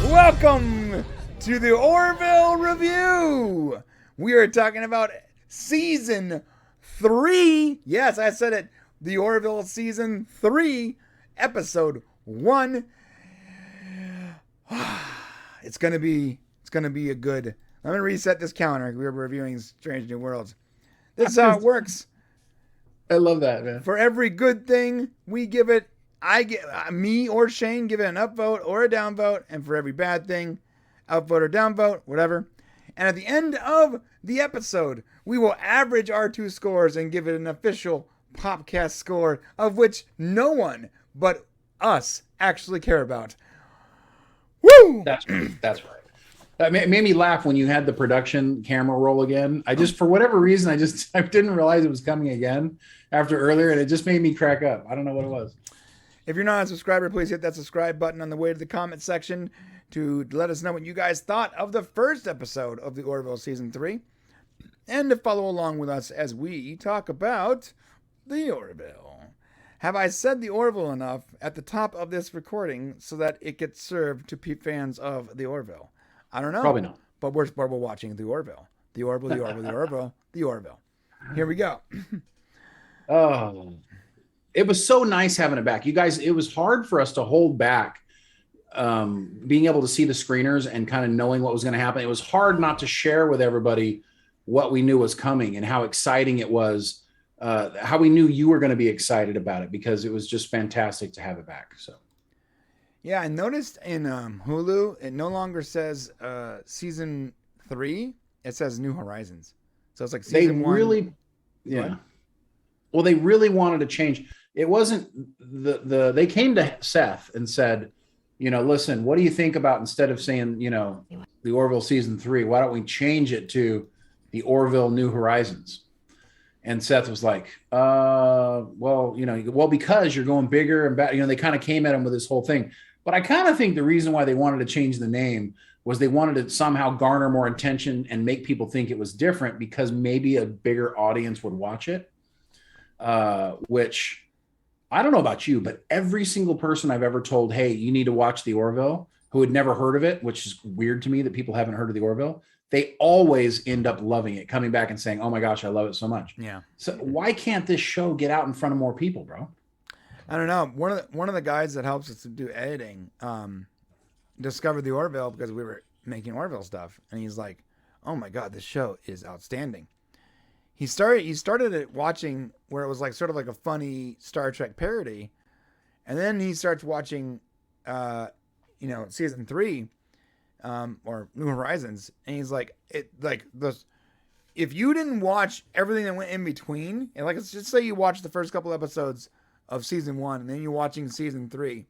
Welcome to the Orville Review. We are talking about Season 3. Yes, I said it. The Orville Season 3, Episode 1. It's gonna be a good. I'm gonna reset this counter. We were reviewing Strange New Worlds. This is how it works. I love that, man. For every good thing, we give it. Me or Shane give it an upvote or a downvote, and for every bad thing, upvote or downvote, whatever. And at the end of the episode, we will average our two scores and give it an official Popcast score, of which no one but us actually care about. Woo! That's right. That made me laugh when you had the production camera roll again. For whatever reason, I didn't realize it was coming again after earlier, and it just made me crack up. I don't know what it was. If you're not a subscriber, please hit that subscribe button on the way to the comment section to let us know what you guys thought of the first episode of the Orville Season 3, and to follow along with us as we talk about the Orville. Have I said the Orville enough at the top of this recording so that it gets served to fans of the Orville? I don't know. Probably not. But we're watching the Orville. The Orville, the Orville, the Orville, the Orville. Here we go. Oh, it was so nice having it back. You guys, it was hard for us to hold back being able to see the screeners and kind of knowing what was going to happen. It was hard not to share with everybody what we knew was coming and how exciting it was, how we knew you were going to be excited about it, because it was just fantastic to have it back. So, yeah, I noticed in Hulu, it no longer says Season 3. It says New Horizons. So it's like Season 1. Really, yeah. What? Well, they really wanted to change. It wasn't they came to Seth and said, listen, what do you think about, instead of saying, the Orville Season 3, why don't we change it to the Orville New Horizons? And Seth was like, because you're going bigger and better. They kind of came at him with this whole thing. But I kind of think the reason why they wanted to change the name was they wanted to somehow garner more attention and make people think it was different, because maybe a bigger audience would watch it. Which I don't know about you, but every single person I've ever told, hey, you need to watch the Orville, who had never heard of it, which is weird to me that people haven't heard of the Orville, they always end up loving it, coming back and saying, oh my gosh, I love it so much. Yeah. So why can't this show get out in front of more people, bro? I don't know. One of the guys that helps us to do editing discovered the Orville because we were making Orville stuff, and he's like, oh my God, this show is outstanding. He started it watching where it was like sort of like a funny Star Trek parody, and then he starts watching, Season 3, or New Horizons, and he's like, if you didn't watch everything that went in between, and like let's just say you watched the first couple episodes of Season 1, and then you're watching Season 3,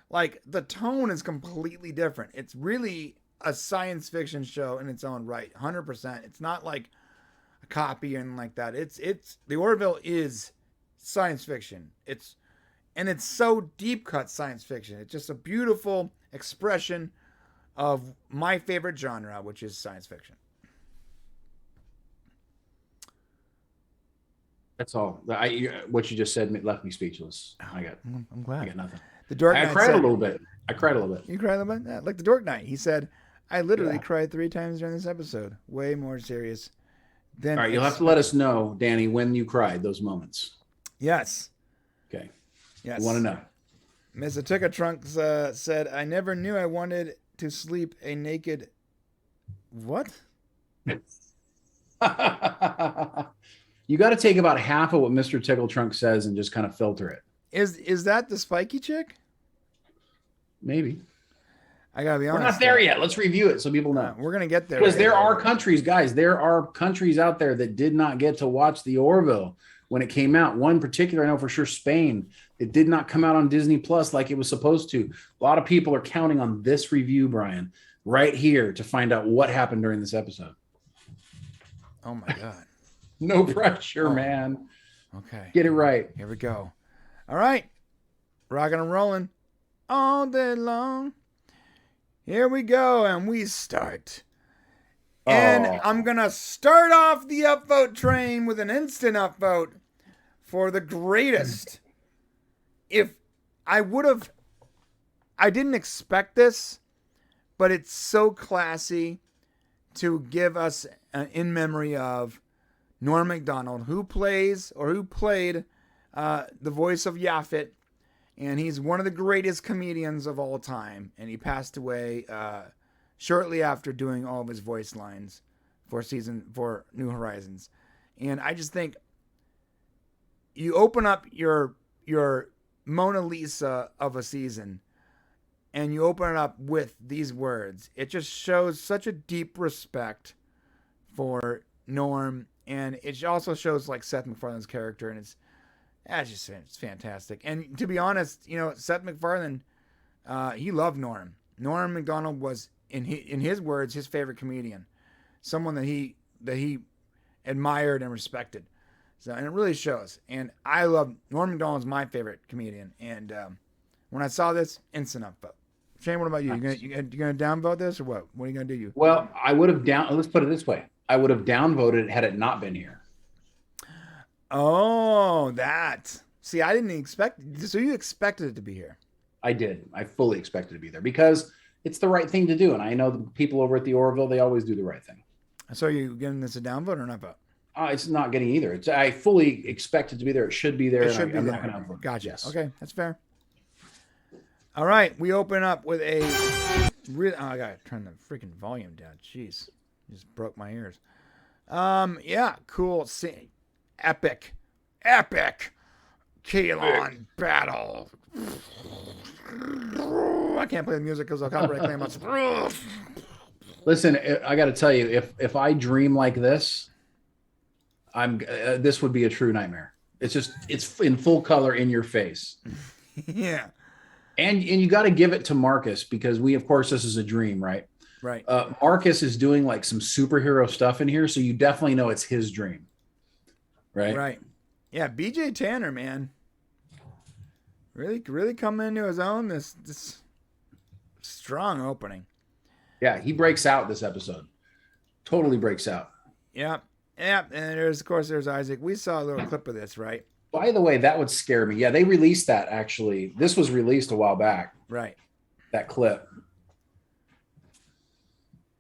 like the tone is completely different. It's really a science fiction show in its own right, 100%. It's not like copy and like that. It's the Orville is science fiction. It's so deep cut science fiction. It's just a beautiful expression of my favorite genre, which is science fiction. That's all. What you just said left me speechless. I'm glad. I got nothing. The Dork Knight I cried a little bit. You cried a little bit? Yeah, like the Dork Knight. He said, I literally cried 3 times during this episode. Way more serious. All right, you'll have to let us know, Danny, when you cried, those moments. Yes. Okay. Yes. I want to know. Mr. Ticker Trunks said, I never knew I wanted to sleep a naked... What? You got to take about half of what Mr. Tickle Trunk says and just kind of filter it. Is that the spiky chick? Maybe. I gotta be honest. We're not there yet. Let's review it so people know. We're gonna get there. Because there are countries, guys, there are countries out there that did not get to watch the Orville when it came out. One particular, I know for sure, Spain. It did not come out on Disney Plus like it was supposed to. A lot of people are counting on this review, Brian, right here to find out what happened during this episode. Oh my God. No pressure, man. Okay. Get it right. Here we go. All right. Rocking and rolling all day long. Here we go, and we start And Oh. I'm going to start off the upvote train with an instant upvote for the greatest. If I would have, I didn't expect this, but it's so classy to give us an in memory of Norm Macdonald, who played the voice of Yaphet, and he's one of the greatest comedians of all time. And he passed away shortly after doing all of his voice lines for New Horizons. And I just think you open up your Mona Lisa of a season, and you open it up with these words. It just shows such a deep respect for Norm, and it also shows like Seth MacFarlane's character, and it's fantastic. And to be honest, Seth MacFarlane, he loved Norm. Norm Macdonald was, in his words, his favorite comedian, someone that he admired and respected. So, and it really shows. And I love Norm Macdonald's my favorite comedian. And when I saw this, instant upvote. Shane, what about you? Nice. You gonna downvote this or what? What are you gonna do? Well, I would have let's put it this way. I would have downvoted had it not been here. Oh, that. See, I didn't expect. So you expected it to be here? I did. I fully expected to be there because it's the right thing to do. And I know the people over at the Orville, they always do the right thing. So are you getting this a downvote or an upvote? It's not getting either. I fully expect it to be there. It should be there. It should be there. Gotcha. Yes. Okay, that's fair. All right, we open up with a I gotta turn the freaking volume down. Jeez, just broke my ears. Yeah, cool. Epic Kalon battle. I can't play the music because I'll copyright claim us. Listen, I got to tell you, if I dream like this, this would be a true nightmare. It's in full color in your face. Yeah. And you got to give it to Marcus because of course, this is a dream, right? Right. Marcus is doing like some superhero stuff in here, so you definitely know it's his dream, right? Right. Yeah, BJ Tanner, man, really coming into his own. This strong opening. Yeah, he breaks out this episode. Totally breaks out. Yeah. And there's Isaac. We saw a little clip of this, right? By the way, that would scare me. Yeah, they released that actually. This was released a while back. Right. That clip.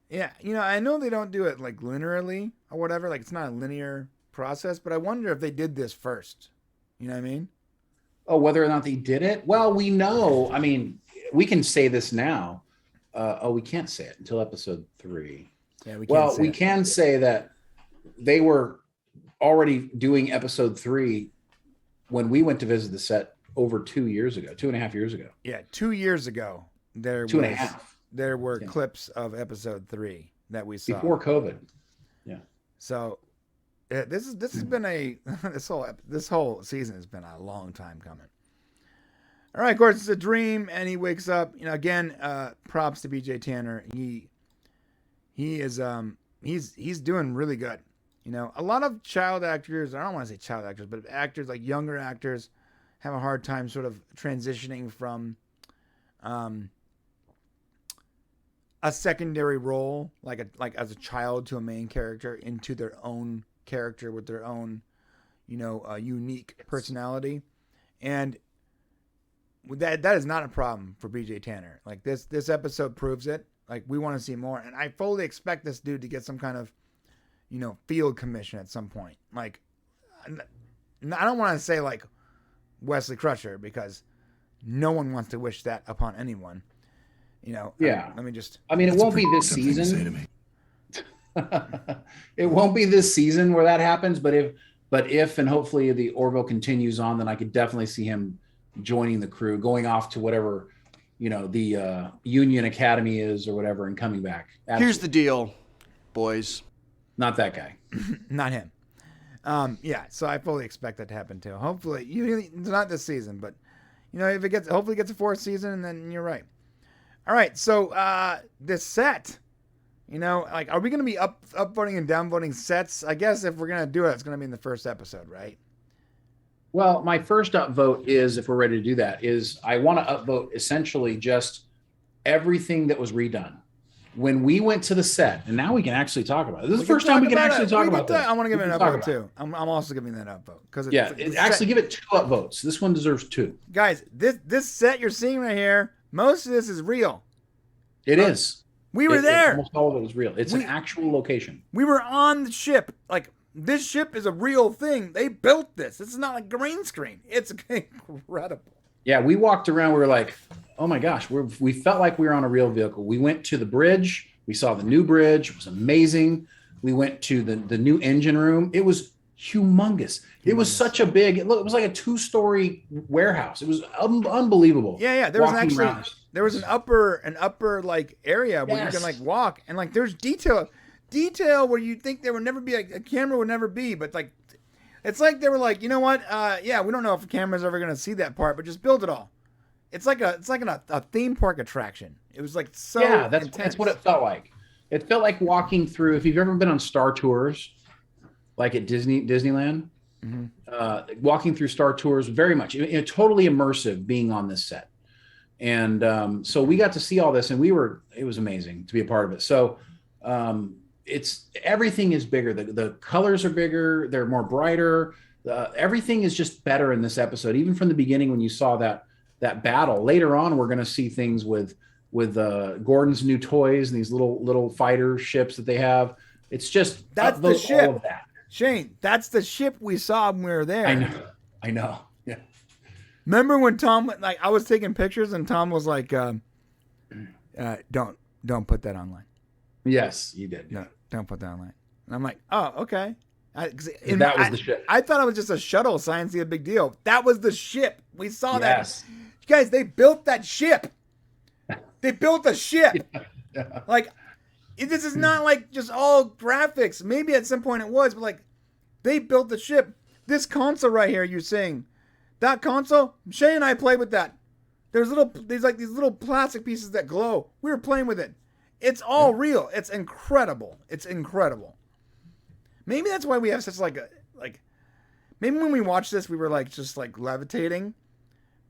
Yeah, I know they don't do it like linearly or whatever. Like it's not a linear process, but I wonder if they did this first. You know what I mean? Oh, whether or not they did it? Well, we know. I mean, we can say this now. We can't say it until episode 3. Yeah, we can say that they were already doing episode 3 when we went to visit the set over 2.5 years ago. Yeah, 2 years ago. There were clips of episode 3 that we saw before COVID. Yeah. So this has been this whole season has been a long time coming. All right, of course it's a dream, and he wakes up. Again, props to BJ Tanner. He is he's doing really good. A lot of child actors, I don't want to say child actors, but actors like younger actors have a hard time sort of transitioning from a secondary role, like as a child to a main character, into their own character with their own, unique personality. And that is not a problem for BJ Tanner. Like this episode proves it. Like we want to see more. And I fully expect this dude to get some kind of field commission at some point. Like, I don't want to say like Wesley Crusher because no one wants to wish that upon anyone. Yeah. Let me just. I mean, it won't be this season. It won't be this season where that happens. But if and hopefully the Orville continues on, then I could definitely see him joining the crew, going off to whatever the Union Academy is or whatever, and coming back. Absolutely. Here's the deal, boys. Not that guy. Not him. Yeah, so I fully expect that to happen too. Hopefully, it's not this season, but if it hopefully gets a 4th season, and then you're right. All right, so this set, are we going to be upvoting and downvoting sets? I guess if we're going to do it, it's going to be in the first episode, right? Well, my first upvote is, if we're ready to do that, is I want to upvote essentially just everything that was redone. when we went to the set, and now we can actually talk about it. This is the can first time we can talk actually talk about this. I want to give it We an can talk upvote about too. I'm also giving that upvote because actually give it 2 upvotes. This one deserves 2. Guys, this set you're seeing right here, most of this is real. It is. We were there. Almost all of it is real. It's an actual location. We were on the ship. Like, this ship is a real thing. They built this. This is not a green screen. It's incredible. Yeah, we walked around. We were like, oh my gosh, we felt like we were on a real vehicle. We went to the bridge. We saw the new bridge. It was amazing. We went to the new engine room. It was humongous. It was such a big, it was like a 2-story warehouse. It was unbelievable. Yeah. There was an upper like area where you can like walk, and like there's detail where you think there would never be, like a camera would never be, but like it's like they were like, you know what? Yeah, we don't know if the camera's ever gonna see that part, but just build it all. It's like a theme park attraction. It was like so. Yeah, that's what it felt like. It felt like walking through. If you've ever been on Star Tours, like at Disneyland, walking through Star Tours, very much, totally immersive being on this set. And so we got to see all this, and it was amazing to be a part of it. So everything is bigger. The colors are bigger. They're more brighter. Everything is just better in this episode. Even from the beginning, when you saw that battle, later on, we're going to see things with Gordon's new toys and these little fighter ships that they have. It's just that's the ship. All of that. Shane, that's the ship we saw when we were there. I know. Yeah. Remember when Tom, like, I was taking pictures and Tom was like, don't put that online. Yes, you did. No, don't put that online. And I'm like, oh, okay. That was the ship. I thought it was just a shuttle. Science, a big deal. That was the ship. We saw yes. that. You guys, they built that ship. They built a ship. Yeah. Like, this is not like just all graphics. Maybe at some point it was, but like, they built the ship. This console right here, you're saying, that console, Shay and I played with that. There's these little plastic pieces that glow. We were playing with it. It's all real. It's incredible. It's incredible. Maybe that's why we have such maybe when we watched this, we were like just like levitating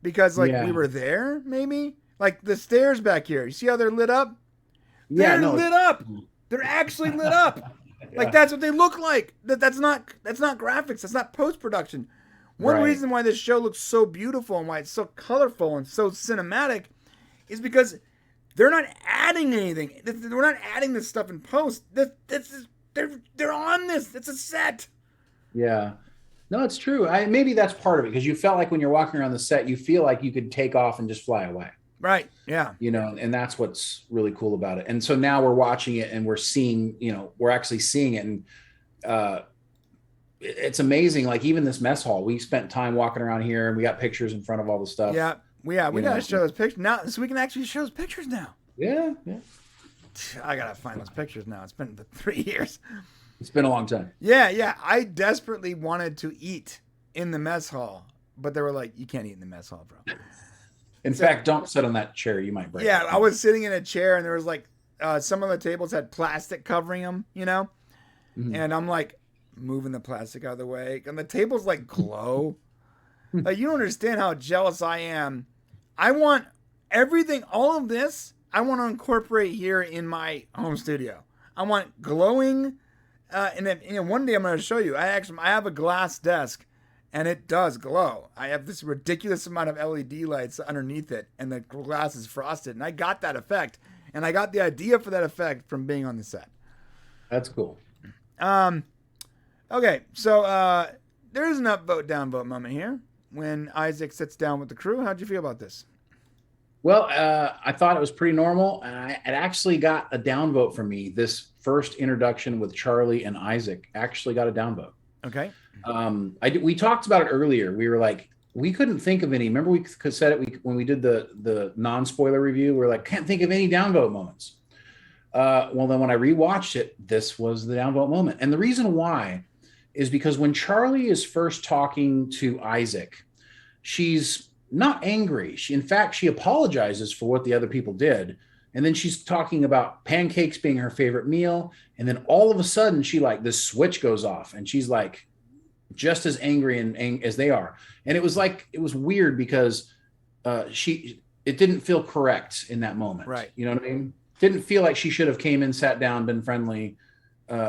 because like we were there. Maybe like the stairs back here. You see how they're lit up? They're lit up. They're actually lit up. Like that's what they look like. That's not graphics. That's not post-production. One reason why this show looks so beautiful and why it's so colorful and so cinematic is because they're not adding anything. We're not adding this stuff in post. They're on this. It's a set. Yeah. No, it's true. Maybe that's part of it because you felt like when you're walking around the set, you feel like you could take off and just fly away. Right. Yeah. And that's what's really cool about it. And so now we're watching it and we're seeing, we're actually seeing it. And it's amazing. Like even this mess hall, we spent time walking around here and we got pictures in front of all the stuff. Yeah. We got to show those pictures now. So we can actually show those pictures now. Yeah. Yeah. I got to find those pictures now. It's been 3 years. It's been a long time. Yeah. Yeah. I desperately wanted to eat in the mess hall, but they were like, you can't eat in the mess hall, bro. In fact, don't sit on that chair. You might break it. I was sitting in a chair and there was like some of the tables had plastic covering them, Mm-hmm. And I'm like moving the plastic out of the way and the tables like glow. Like you don't understand how jealous I am. I want everything, all of this, I want to incorporate here in my home studio. I want glowing, and then, one day I'm going to show you. I have a glass desk. And it does glow. I have this ridiculous amount of LED lights underneath it, and the glass is frosted. And I got that effect, and I got the idea for that effect from being on the set. That's cool. Okay, so there is an upvote, downvote moment here when Isaac sits down with the crew. How'd you feel about this? Well, I thought it was pretty normal. It actually got a downvote from me. This first introduction with Charlie and Isaac actually got a downvote. Okay. We talked about it earlier. We were like, we couldn't think of any. Remember we said it when we did the non-spoiler review. We were like, can't think of any downvote moments. Well, then when I rewatched it, this was the downvote moment. And the reason why is because when Charlie is first talking to Isaac, she's not angry. In fact, she apologizes for what the other people did. And then she's talking about pancakes being her favorite meal. And then all of a sudden this switch goes off and she's like, just as angry as they are. And it was weird because it didn't feel correct in that moment. Right. You know what I mean? Didn't feel like she should have came in, sat down, been friendly.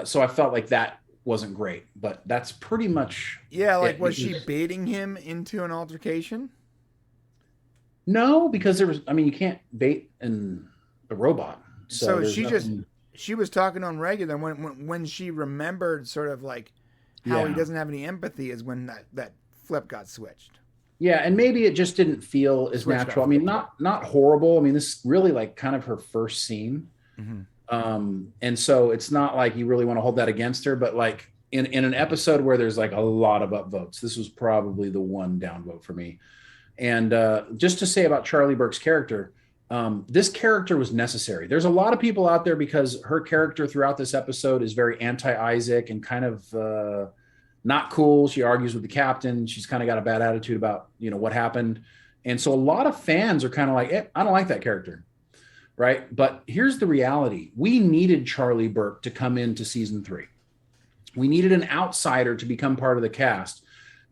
So I felt like that wasn't great, but that's pretty much it. Was she baiting him into an altercation? No, because you can't bait a robot. So she was talking on regular when she remembered sort of like how he doesn't have any empathy is when that flip got switched. Yeah, and maybe it just didn't feel as natural. I mean, not horrible. I mean, this is really like kind of her first scene. Mm-hmm. And so it's not like you really want to hold that against her, but like in an episode where there's like a lot of upvotes, this was probably the one downvote for me. And just to say about Charlie Burke's character, this character was necessary. There's a lot of people out there because her character throughout this episode is very anti-Isaac and kind of not cool. She argues with the captain. She's kind of got a bad attitude about, what happened. And so a lot of fans are kind of like, I don't like that character. Right. But here's the reality. We needed Charlie Burke to come into season 3. We needed an outsider to become part of the cast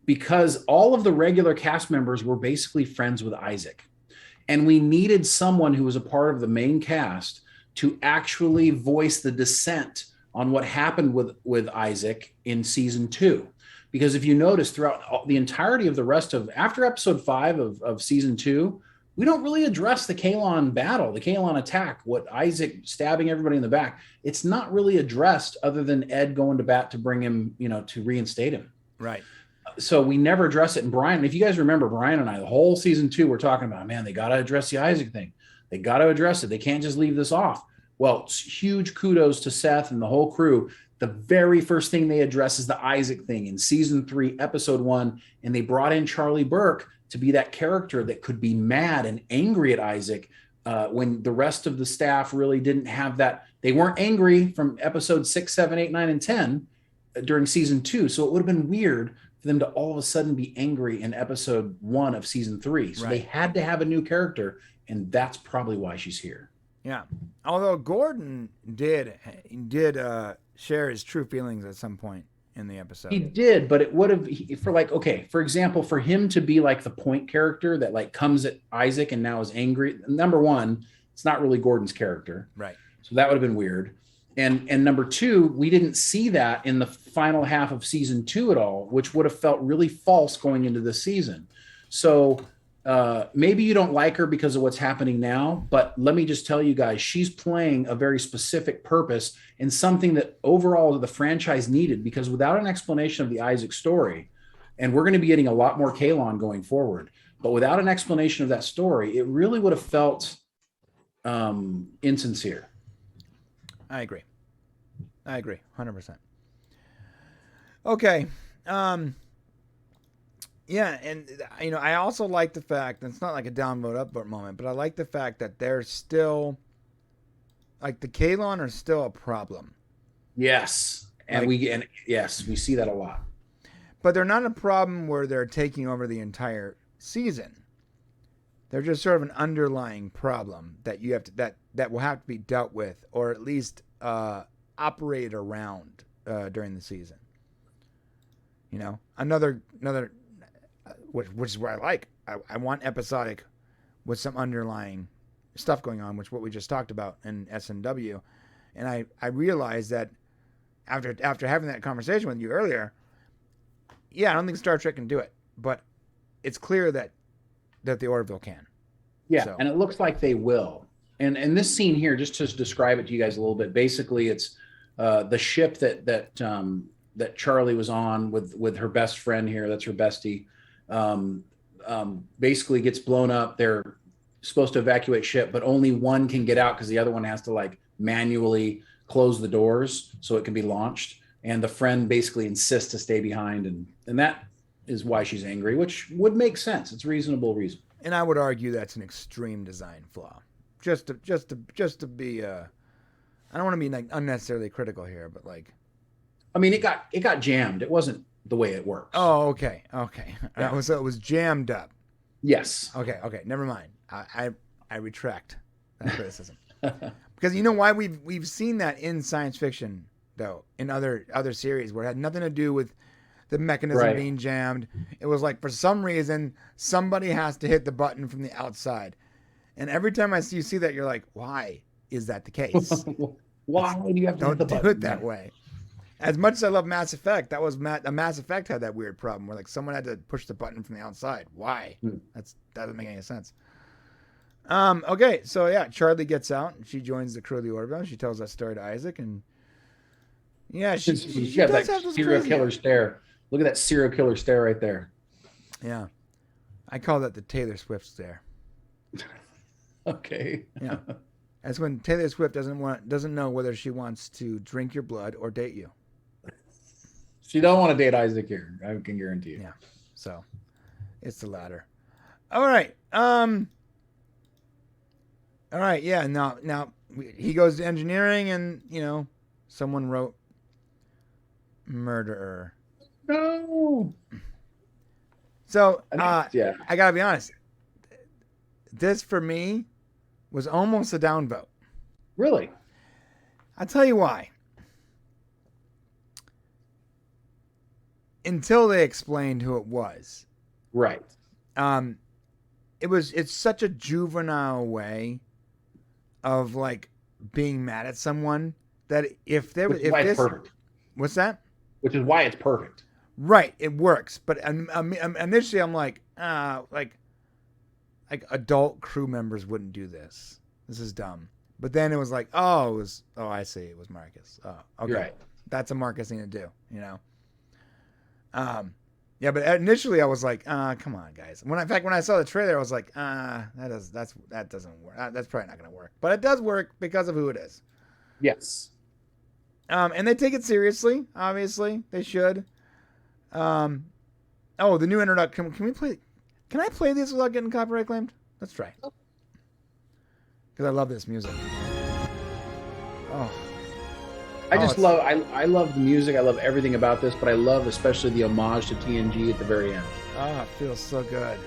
because all of the regular cast members were basically friends with Isaac. And we needed someone who was a part of the main cast to actually voice the dissent on what happened with Isaac in season 2. Because if you notice throughout the entirety of the rest of after episode 5 of season 2, we don't really address the Kaelon battle, the Kaelon attack, what Isaac stabbing everybody in the back. It's not really addressed other than Ed going to bat to bring him, to reinstate him. Right. So we never address it. And Brian, if you guys remember, Brian and I, the whole season 2, we're talking about, man, they got to address the Isaac thing. They got to address it. They can't just leave this off. Well, huge kudos to Seth and the whole crew. The very first thing they address is the Isaac thing in season 3, episode 1. And they brought in Charlie Burke to be that character that could be mad and angry at Isaac when the rest of the staff really didn't have that. They weren't angry from episode 6, 7, 8, 9, and 10 during season 2. So it would have been weird for them to all of a sudden be angry in episode 1 of season 3. So They had to have a new character. And that's probably why she's here. Yeah. Although Gordon did share his true feelings at some point in the episode. He did, but it would have for example, for him to be like the point character that like comes at Isaac and now is angry. Number one, it's not really Gordon's character. Right. So that would have been weird. And number 2, we didn't see that in the final half of season 2 at all, which would have felt really false going into this season. So maybe you don't like her because of what's happening now, but let me just tell you guys, she's playing a very specific purpose and something that overall the franchise needed, because without an explanation of the Isaac story, and we're going to be getting a lot more Kaelon going forward, but without an explanation of that story, it really would have felt insincere. I agree 100%. Okay. Yeah, and I also like the fact, and it's not like a downvote upvote moment, but I like the fact that they're still like the Kaelon are still a problem. Yes. And we see that a lot. But they're not a problem where they're taking over the entire season. They're just sort of an underlying problem that you have to that will have to be dealt with, or at least operated around during the season. Another which is where I like. I want episodic with some underlying stuff going on, which what we just talked about in SNW. And I realized that after having that conversation with you earlier, I don't think Star Trek can do it, but it's clear that the Orville can. Yeah, so. And it looks like they will. And this scene here, just to describe it to you guys a little bit, basically it's the ship that Charlie was on with her best friend here. That's her bestie. Basically gets blown up. They're supposed to evacuate ship, but only one can get out because the other one has to like manually close the doors so it can be launched. And the friend basically insists to stay behind, and that is why she's angry, which would make sense. It's a reasonable reason. And I would argue that's an extreme design flaw. Just to be I don't want to be like unnecessarily critical here, but like, I mean, it got jammed. It wasn't the way it works. Oh, okay. Yeah. So it was jammed up. Yes. Okay. Never mind. I retract that criticism. Because you know why we've seen that in science fiction though, in other series where it had nothing to do with the mechanism being jammed. It was like for some reason somebody has to hit the button from the outside. And every time you see that, you're like, why? is that the case? Why do you have to hit Don't the do button? it that way. As much as I love Mass Effect, that was Mass Effect had that weird problem where like someone had to push the button from the outside. Why? That doesn't make any sense. Okay, so yeah, Charlie gets out and she joins the crew of the Orville. She tells that story to Isaac, and yeah, she got does that have those serial crazy... killer stare. Look at that serial killer stare right there. Yeah, I call that the Taylor Swift stare. Okay. Yeah, that's when Taylor Swift doesn't know whether she wants to drink your blood or date you. She don't want to date Isaac here. I can guarantee you. Yeah, so it's the latter. All right. All right. Yeah. Now he goes to engineering, and someone wrote murderer. No. So yeah, I gotta be honest. This for me was almost a downvote. Really? I'll tell you why. Until they explained who it was. Right. It's such a juvenile way of like being mad at someone that if this perfect. What's that? Which is why it's perfect. Right, it works. But initially, I'm like adult crew members wouldn't do this. This is dumb. But then it was like, I see, it was Marcus. Oh, okay, Right. That's a Marcus thing to do, Yeah, but initially I was like, come on, guys. When I saw the trailer, I was like, that doesn't work. That's probably not going to work. But it does work because of who it is. Yes. And they take it seriously. Obviously, they should. The new introduction. Can I play this without getting copyright claimed? Let's try. Because I love this music. Oh. I love the music. I love everything about this, but I love especially the homage to TNG at the very end. Oh, it feels so good.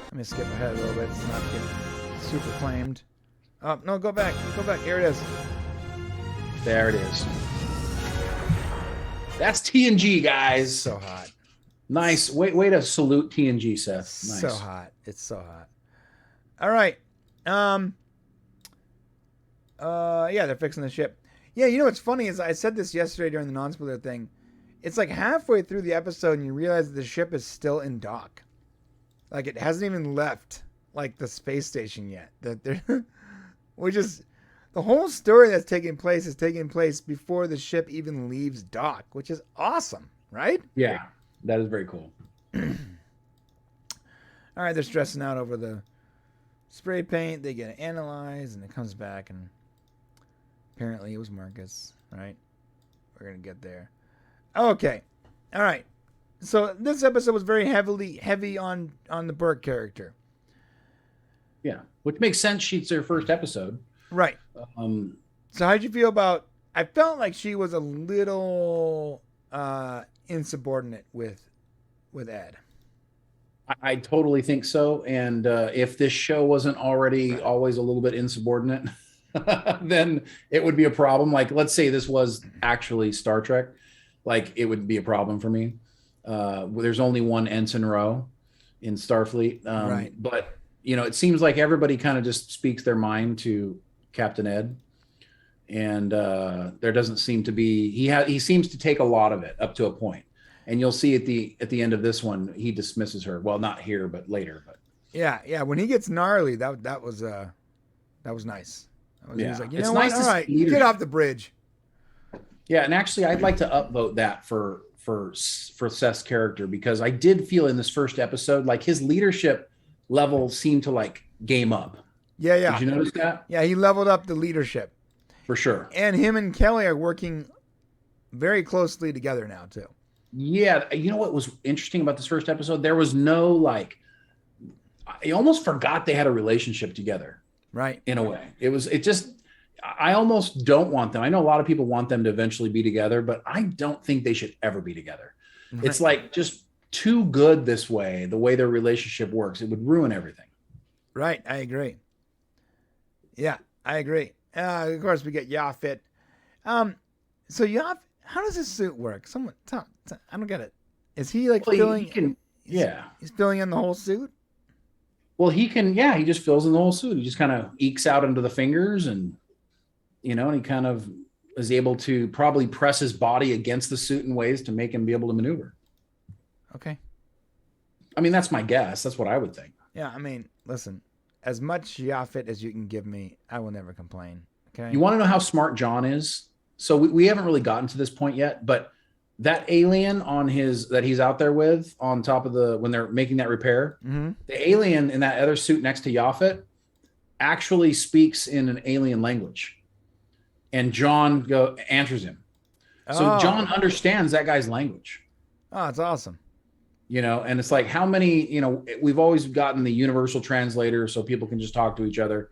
Let me skip ahead a little bit. It's not getting super claimed. Oh, no, go back. Here it is. There it is. That's TNG, guys. So hot. Nice. Way to salute TNG, Seth. Nice. So hot. It's so hot. All right. Yeah, they're fixing the ship. Yeah, what's funny is I said this yesterday during the non-spoiler thing. It's like halfway through the episode and you realize that the ship is still in dock. Like it hasn't even left like the space station yet. Which is the whole story that's taking place is taking place before the ship even leaves dock, which is awesome, right? Yeah, that is very cool. All right, they're stressing out over the spray paint. They get it analyzed and it comes back and apparently it was Marcus, right? We're going to get there. Okay. All right. So this episode was very heavy on the Burke character. Yeah, which makes sense. She's their first episode. Right. So how'd you feel about, I felt like she was a little insubordinate with Ed. I totally think so. And if this show wasn't already always a little bit insubordinate, then it would be a problem. Like, let's say this was actually Star Trek, like it would be a problem for me. There's only one Ensign Rowe in Starfleet. Right. But, it seems like everybody kind of just speaks their mind to Captain Ed. And there doesn't seem to be, he seems to take a lot of it up to a point. And you'll see at the end of this one, he dismisses her. Well, not here, but later. But yeah. When he gets gnarly, that was nice. He was like, it's what? nice All to right, see leadership. get off the bridge. Yeah, and actually, I'd like to upvote that for Seth's character, because I did feel in this first episode like his leadership level seemed to like game up. Yeah. Did you notice that? Yeah, he leveled up the leadership For sure. and him and Kelly are working very closely together now too. Yeah, you know what was interesting about this first episode? There was no like, I almost forgot they had a relationship together. Right. In a way, I almost don't want them. I know a lot of people want them to eventually be together, but I don't think they should ever be together. Right. It's like just too good this way, the way their relationship works. It would ruin everything. Right. I agree. Yeah, I agree. Of course, we get Yaphet. So Yaphet, how does his suit work? Someone, I don't get it. Is he like filling? He's filling in the whole suit. Well, he can, yeah, he just fills in the whole suit. He just kind of ekes out into the fingers and, and he kind of is able to probably press his body against the suit in ways to make him be able to maneuver. Okay. I mean, that's my guess. That's what I would think. Yeah, I mean, listen, as much Yaphet as you can give me, I will never complain. Okay. You want to know how smart John is? So we haven't really gotten to this point yet, but that alien that he's out there with on top of when they're making that repair, the alien in that other suit next to Yaphet actually speaks in an alien language. And John answers him. So John understands that guy's language. Oh, it's awesome. And it's like how many, we've always gotten the universal translator so people can just talk to each other.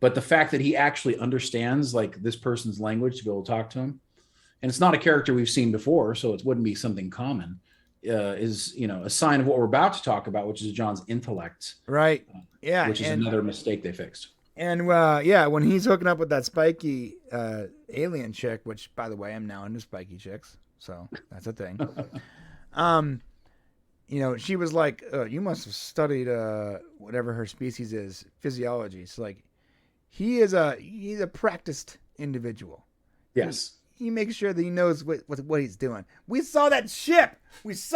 But the fact that he actually understands like this person's language to be able to talk to him, and it's not a character we've seen before, so it wouldn't be something common, is, a sign of what we're about to talk about, which is John's intellect. Right. Yeah. Which is another mistake they fixed. And when he's hooking up with that spiky alien chick, which by the way, I'm now into spiky chicks, so that's a thing. She was like, you must have studied whatever her species is, physiology. So like, he's a practiced individual. Yes. He makes sure that he knows what he's doing. We saw that ship. Yes,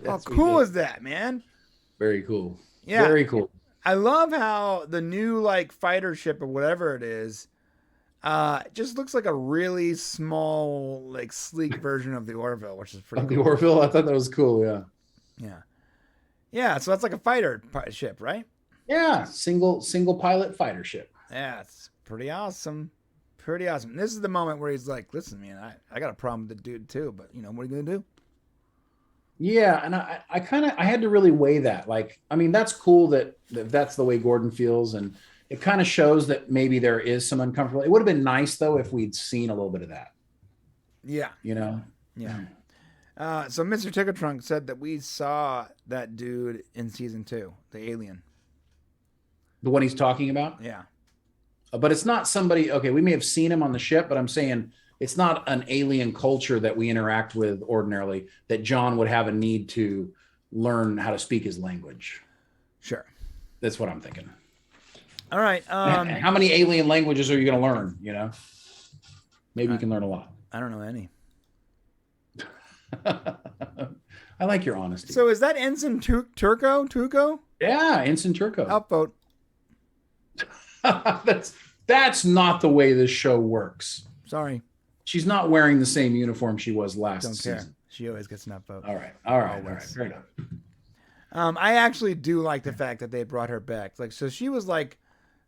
how cool is that, man? Very cool. Yeah. Very cool. I love how the new like fighter ship or whatever it is, just looks like a really small, like sleek version of the Orville, which is pretty cool. The Orville? I thought that was cool, yeah. Yeah. Yeah, so that's like a fighter ship, right? Yeah, single pilot fighter ship. Yeah, it's pretty awesome. Pretty awesome. And this is the moment where he's like, listen, man, I got a problem with the dude too, but what are you going to do? Yeah, and I had to really weigh that. Like, I mean, that's cool that that's the way Gordon feels, and it kind of shows that maybe there is some uncomfortable. It would have been nice though if we'd seen a little bit of that. Yeah. Yeah. So Mr. Tickertrunk said that we saw that dude in season 2, the alien. The one he's talking about? Yeah. But it's not somebody, okay, we may have seen him on the ship, but I'm saying it's not an alien culture that we interact with ordinarily that John would have a need to learn how to speak his language. Sure. That's what I'm thinking. All right. How many alien languages are you going to learn? Maybe you can learn a lot. I don't know any. I like your honesty. So is that Ensign Tuco? Yeah, Ensign Turco. Outvote. That's not the way this show works. Sorry. She's not wearing the same uniform she was last season. Care. She always gets an upvote. All right. Fair enough. I actually do like the fact that they brought her back. Like, so she was like,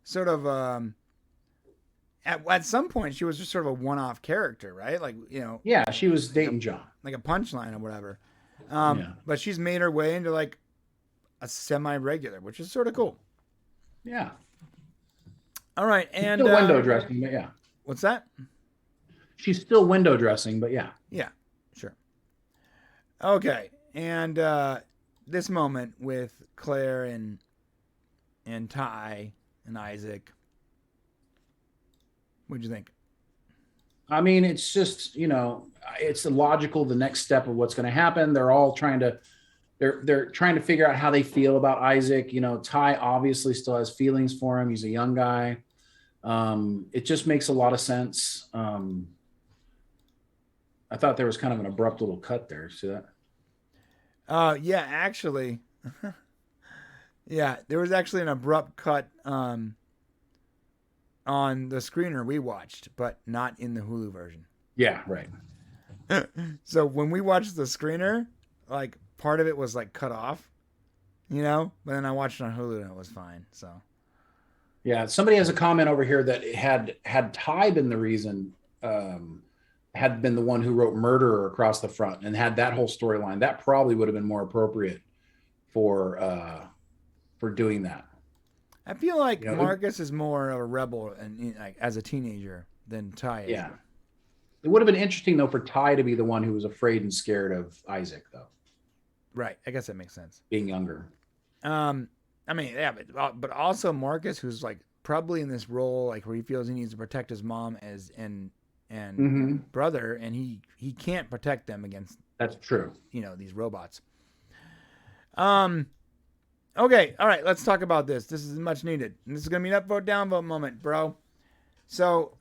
sort of, at some point she was just sort of a one-off character, right? Like, Yeah, she was dating John. Like a punchline or whatever. But she's made her way into like a semi-regular, which is sort of cool. Yeah. All right, and still window dressing, but yeah. What's that? She's still window dressing, but yeah. Yeah, sure. Okay, and this moment with Claire and Ty and Isaac. What'd you think? I mean, it's just, it's logical, the next step of what's going to happen. They're all trying to figure out how they feel about Isaac. Ty obviously still has feelings for him. He's a young guy. It just makes a lot of sense. I thought there was kind of an abrupt little cut there. See that? Yeah, actually. Yeah, there was actually an abrupt cut on the screener we watched, but not in the Hulu version. Yeah, right. So when we watched the screener, like part of it was like cut off, but then I watched it on Hulu and it was fine. So yeah, somebody has a comment over here that had Ty been the reason, had been the one who wrote murderer across the front and had that whole storyline, that probably would have been more appropriate for doing that. I feel like Marcus is more of a rebel and like as a teenager than Ty is. Yeah. It would have been interesting though for Ty to be the one who was afraid and scared of Isaac though. Right. I guess that makes sense. Being younger. I mean, yeah, but also Marcus, who's like probably in this role, like where he feels he needs to protect his mom and brother, and he can't protect them against. That's true. These robots. Okay, all right, let's talk about this. This is much needed. And this is going to be an upvote, downvote moment, bro. So,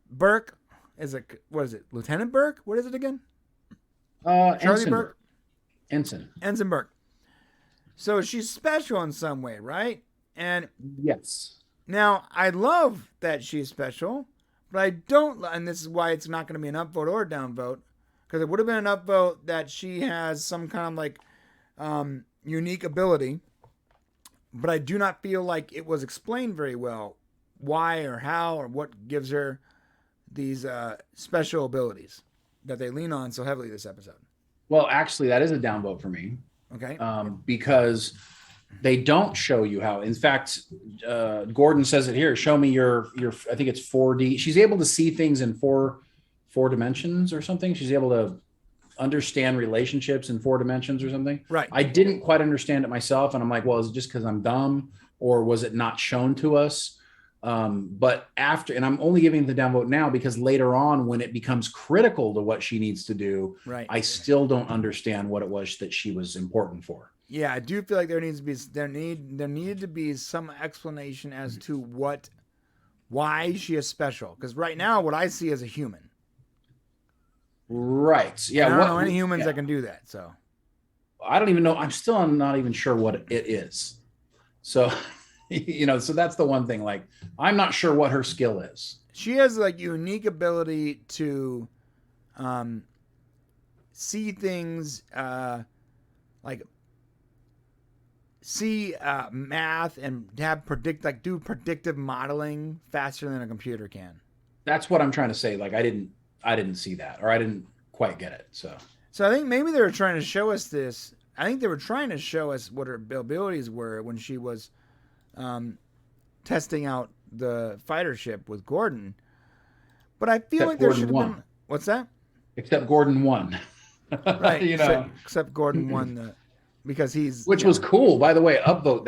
Burke is what is it? Lieutenant Burke? What is it again? Charlie Ensign Burke? Ensign Burke. So she's special in some way, right? And yes. now I love that she's special, but I don't, and this is why it's not going to be an upvote or a downvote, because it would have been an upvote that she has some kind of like unique ability, but I do not feel like it was explained very well why or how or what gives her these special abilities that they lean on so heavily this episode. Well, actually, that is a downvote for me. Okay. Because they don't show you how. In fact, Gordon says it here. Show me your. I think it's 4D. She's able to see things in four dimensions or something. She's able to understand relationships in 4 dimensions or something. Right. I didn't quite understand it myself, and I'm like, well, is it just because I'm dumb, or was it not shown to us? But after, and I'm only giving the downvote now because later on, when it becomes critical to what she needs to do, right, I still don't understand what it was that she was important for. Yeah, I do feel like there needed to be some explanation as to why she is special. Because right now, what I see is a human. Right. Yeah. And I don't know any humans that can do that. So I don't even know. I'm still not even sure what it is. So, so that's the one thing. Like, I'm not sure what her skill is. She has like unique ability to see things like see math and have do predictive modeling faster than a computer can. That's what I'm trying to say. Like, I didn't see that, or I didn't quite get it. So I think maybe they were trying to show us this. I think they were trying to show us what her abilities were when she was testing out the fighter ship with Gordon. But I feel like there should have been. What's that? Except Gordon won. Right. Except Gordon won because he's. Which was cool, by the way. Upvote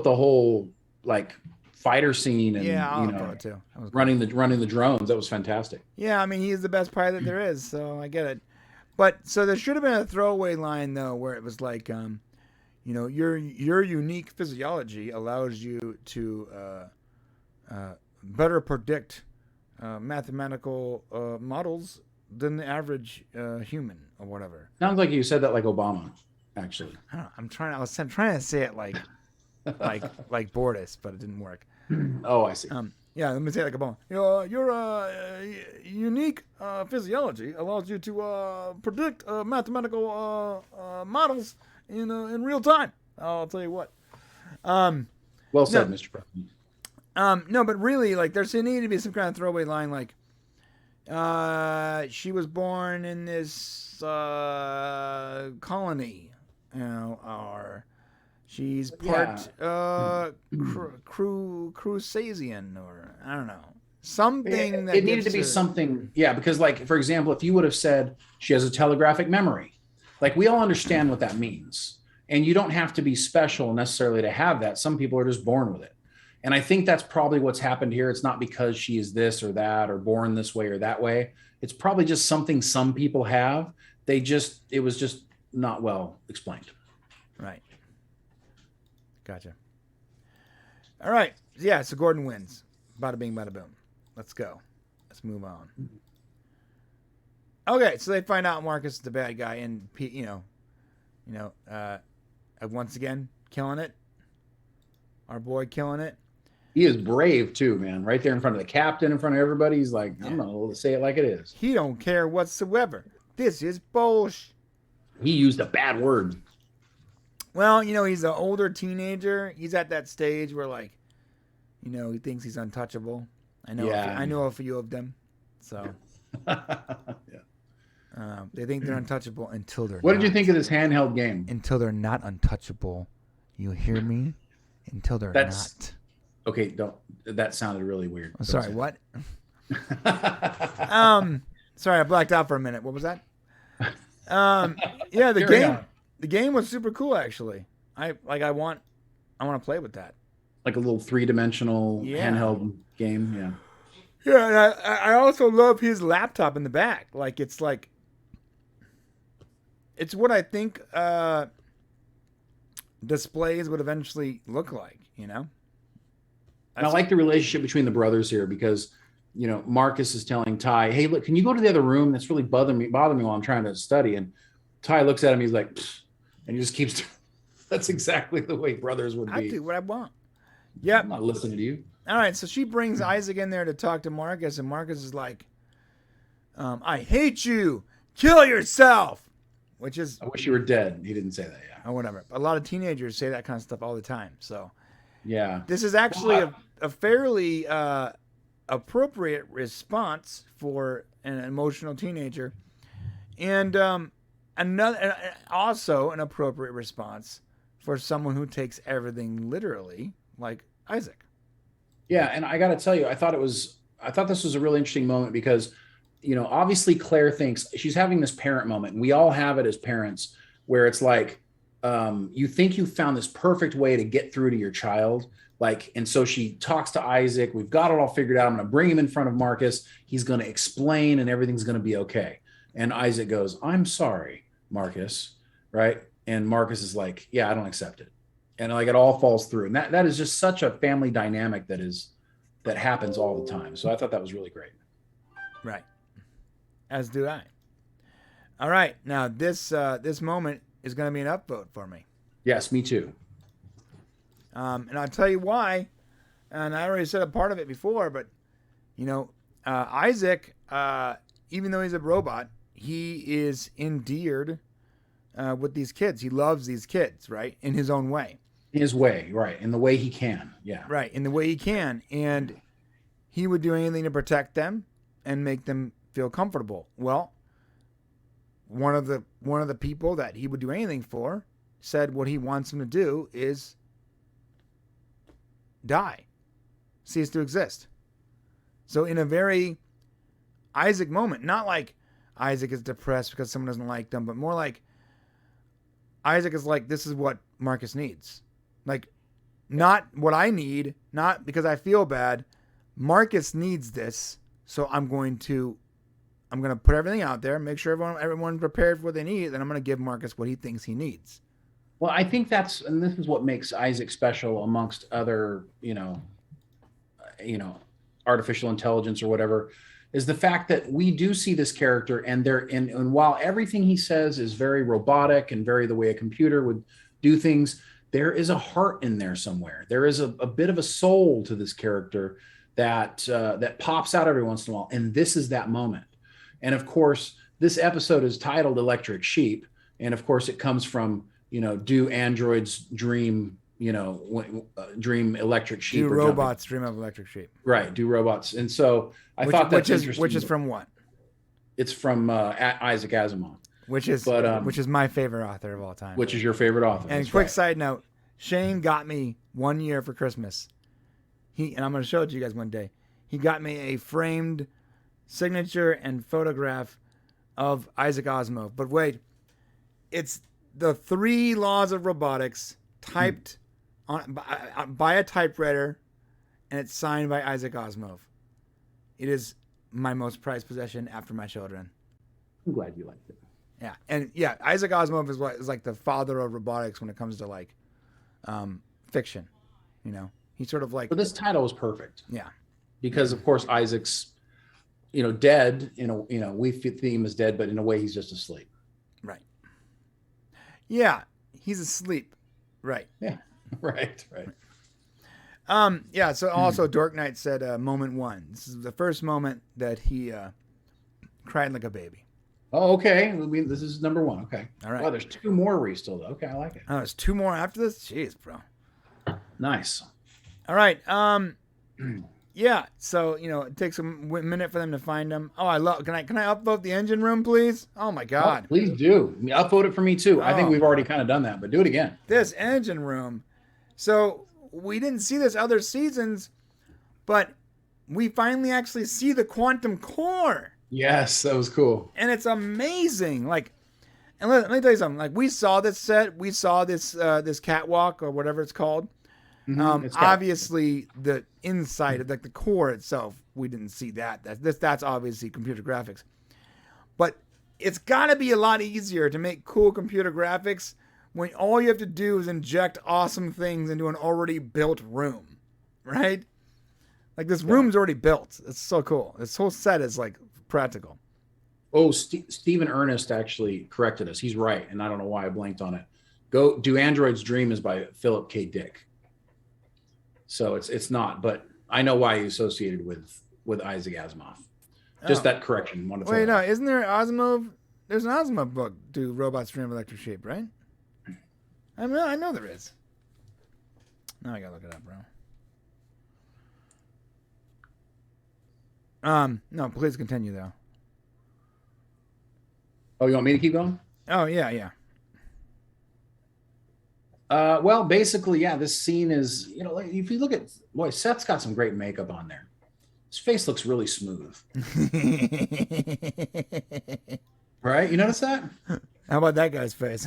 the whole like fighter scene and it too. running the drones. That was fantastic. Yeah, I mean he's the best pilot there is, so I get it. But so there should have been a throwaway line though, where it was like, your unique physiology allows you to better predict mathematical models than the average human or whatever. Sounds like you said that like Obama, actually. I don't know, I'm trying to say it like Bortis, but it didn't work. Oh, I see. Yeah, let me say it like Obama. Your unique physiology allows you to predict mathematical models in real time. I'll tell you what. Well said, Mr. President. No, but really, like, there's needed to be some kind of throwaway line, like, she was born in this colony, or she's part Crusazian, or I don't know, something that it needed to be something. Yeah, because like, for example, if you would have said she has a telegraphic memory, like, we all understand what that means, and you don't have to be special necessarily to have that. Some people are just born with it. And I think that's probably what's happened here. It's not because she is this or that or born this way or that way. It's probably just something some people have. It was just not well explained. Right. Gotcha. All right. Yeah, so Gordon wins. Bada bing, bada boom. Let's go. Let's move on. Okay, so they find out Marcus is the bad guy, and once again, killing it. Our boy killing it. He is brave too, man. Right there in front of the captain, in front of everybody. He's like, I'm gonna say it like it is. He don't care whatsoever. This is bullshit. He used a bad word. Well, he's an older teenager. He's at that stage where, like, he thinks he's untouchable. I know a few of them. So they think they're untouchable until they're What not. did you think of this handheld game? Until they're not untouchable. You hear me? Until they're not. Okay, that sounded really weird. I'm sorry, what? Sorry, I blacked out for a minute. What was that? Yeah, the game was super cool actually. I want to play with that. Like a little 3-dimensional handheld game, yeah. Yeah, and I also love his laptop in the back. Like, it's like it's what I think displays would eventually look like, you know? And I like the relationship between the brothers here because, you know, Marcus is telling Ty, hey, look, can you go to the other room? That's really bothering me while I'm trying to study. And Ty looks at him. He's like, pfft, and he just keeps. That's exactly the way brothers would be. I do what I want. Yep. I'm not listening to you. All right. So she brings Isaac in there to talk to Marcus, and Marcus is like, I hate you. Kill yourself. Which is. I wish you were dead. He didn't say that. Yeah. Or whatever. A lot of teenagers say that kind of stuff all the time. So. Yeah. This is actually a fairly appropriate response for an emotional teenager, and also an appropriate response for someone who takes everything literally, like Isaac. Yeah, and I got to tell you, I thought this was a really interesting moment because, you know, obviously Claire thinks she's having this parent moment, and we all have it as parents, where it's like, you think you found this perfect way to get through to your child. Like, and so she talks to Isaac. We've got it all figured out. I'm going to bring him in front of Marcus. He's going to explain and everything's going to be okay. And Isaac goes, I'm sorry, Marcus. Right. And Marcus is like, yeah, I don't accept it. And like, it all falls through. And that is just such a family dynamic that happens all the time. So I thought that was really great. Right. As do I. All right. Now this moment is going to be an upvote for me. Yes, me too. And I'll tell you why. And I already said a part of it before, but you know, Isaac, even though he's a robot, he is endeared with these kids. He loves these kids, right? In his own way. His way, right. In the way he can. Yeah. Right. In the way he can. And he would do anything to protect them and make them feel comfortable. Well, one of the people that he would do anything for said what he wants them to do is die, cease to exist. So in a very Isaac moment, not like Isaac is depressed because someone doesn't like them, but more like Isaac is like, this is what Marcus needs. Like, not what I need, not because I feel bad. Marcus needs this, so I'm going to put everything out there, make sure everyone's prepared for what they need, and I'm going to give Marcus what he thinks he needs. Well, I think and this is what makes Isaac special amongst other, artificial intelligence or whatever, is the fact that we do see this character and while everything he says is very robotic and very the way a computer would do things, there is a heart in there somewhere. There is a bit of a soul to this character that pops out every once in a while. And this is that moment. And of course, this episode is titled Electric Sheep. And of course it comes from, do androids dream, dream electric sheep? Do robots dream of electric sheep? Right. Do robots. And so I thought that's interesting. Which is from what? It's from Isaac Asimov. Which is my favorite author of all time. Which is your favorite author. And quick side note, Shane got me one year for Christmas. And I'm going to show it to you guys one day. He got me a framed signature and photograph of Isaac Asimov. But wait, it's the 3 laws of robotics typed by a typewriter, and it's signed by Isaac Asimov. It is my most prized possession after my children. I'm glad you liked it. Yeah, and yeah, Isaac Asimov is like the father of robotics when it comes to like fiction. He's sort of like. But this title was perfect. Yeah, because of course Isaac's, dead. We theme is dead, but in a way he's just asleep. Right. Yeah, he's asleep. Right. Yeah. Right. Yeah. So also, Dork Knight said, "Moment 1. This is the first moment that he cried like a baby." Oh, okay. This is number 1. Okay. All right. Well, there's 2 more where he's still though. Okay, I like it. Oh, there's 2 more after this. Jeez, bro. Nice. All right. Yeah. So it takes a minute for them to find him. Oh, I love. Can I upvote the engine room, please? Oh my God. Oh, please do. Upvote it for me too. I think we've already kind of done that, but do it again. This engine room. So we didn't see this other seasons, but we finally actually see the quantum core. Yes, that was cool. And it's amazing. Like, and let me tell you something. Like, we saw this set. We saw this this catwalk or whatever it's called. Obviously, the inside of like the core itself, we didn't see that. That's obviously computer graphics. But it's got to be a lot easier to make cool computer graphics when all you have to do is inject awesome things into an already built room, right? Like this room's already built. It's so cool. This whole set is like practical. Oh, Stephen Ernest actually corrected us. He's right, and I don't know why I blanked on it. Go Do Android's Dream is by Philip K. Dick. So it's not, but I know why he's associated with Isaac Asimov. Just that correction. Wait, no, isn't there Asimov? There's an Asimov book, Do Robots Dream of Electric Sheep, right? I know there is. Now I gotta look it up, bro. No, please continue though. Oh, you want me to keep going? Oh yeah. Well, basically, yeah, this scene is, like, if you look at, boy, Seth's got some great makeup on there. His face looks really smooth. Right? You notice that? How about that guy's face?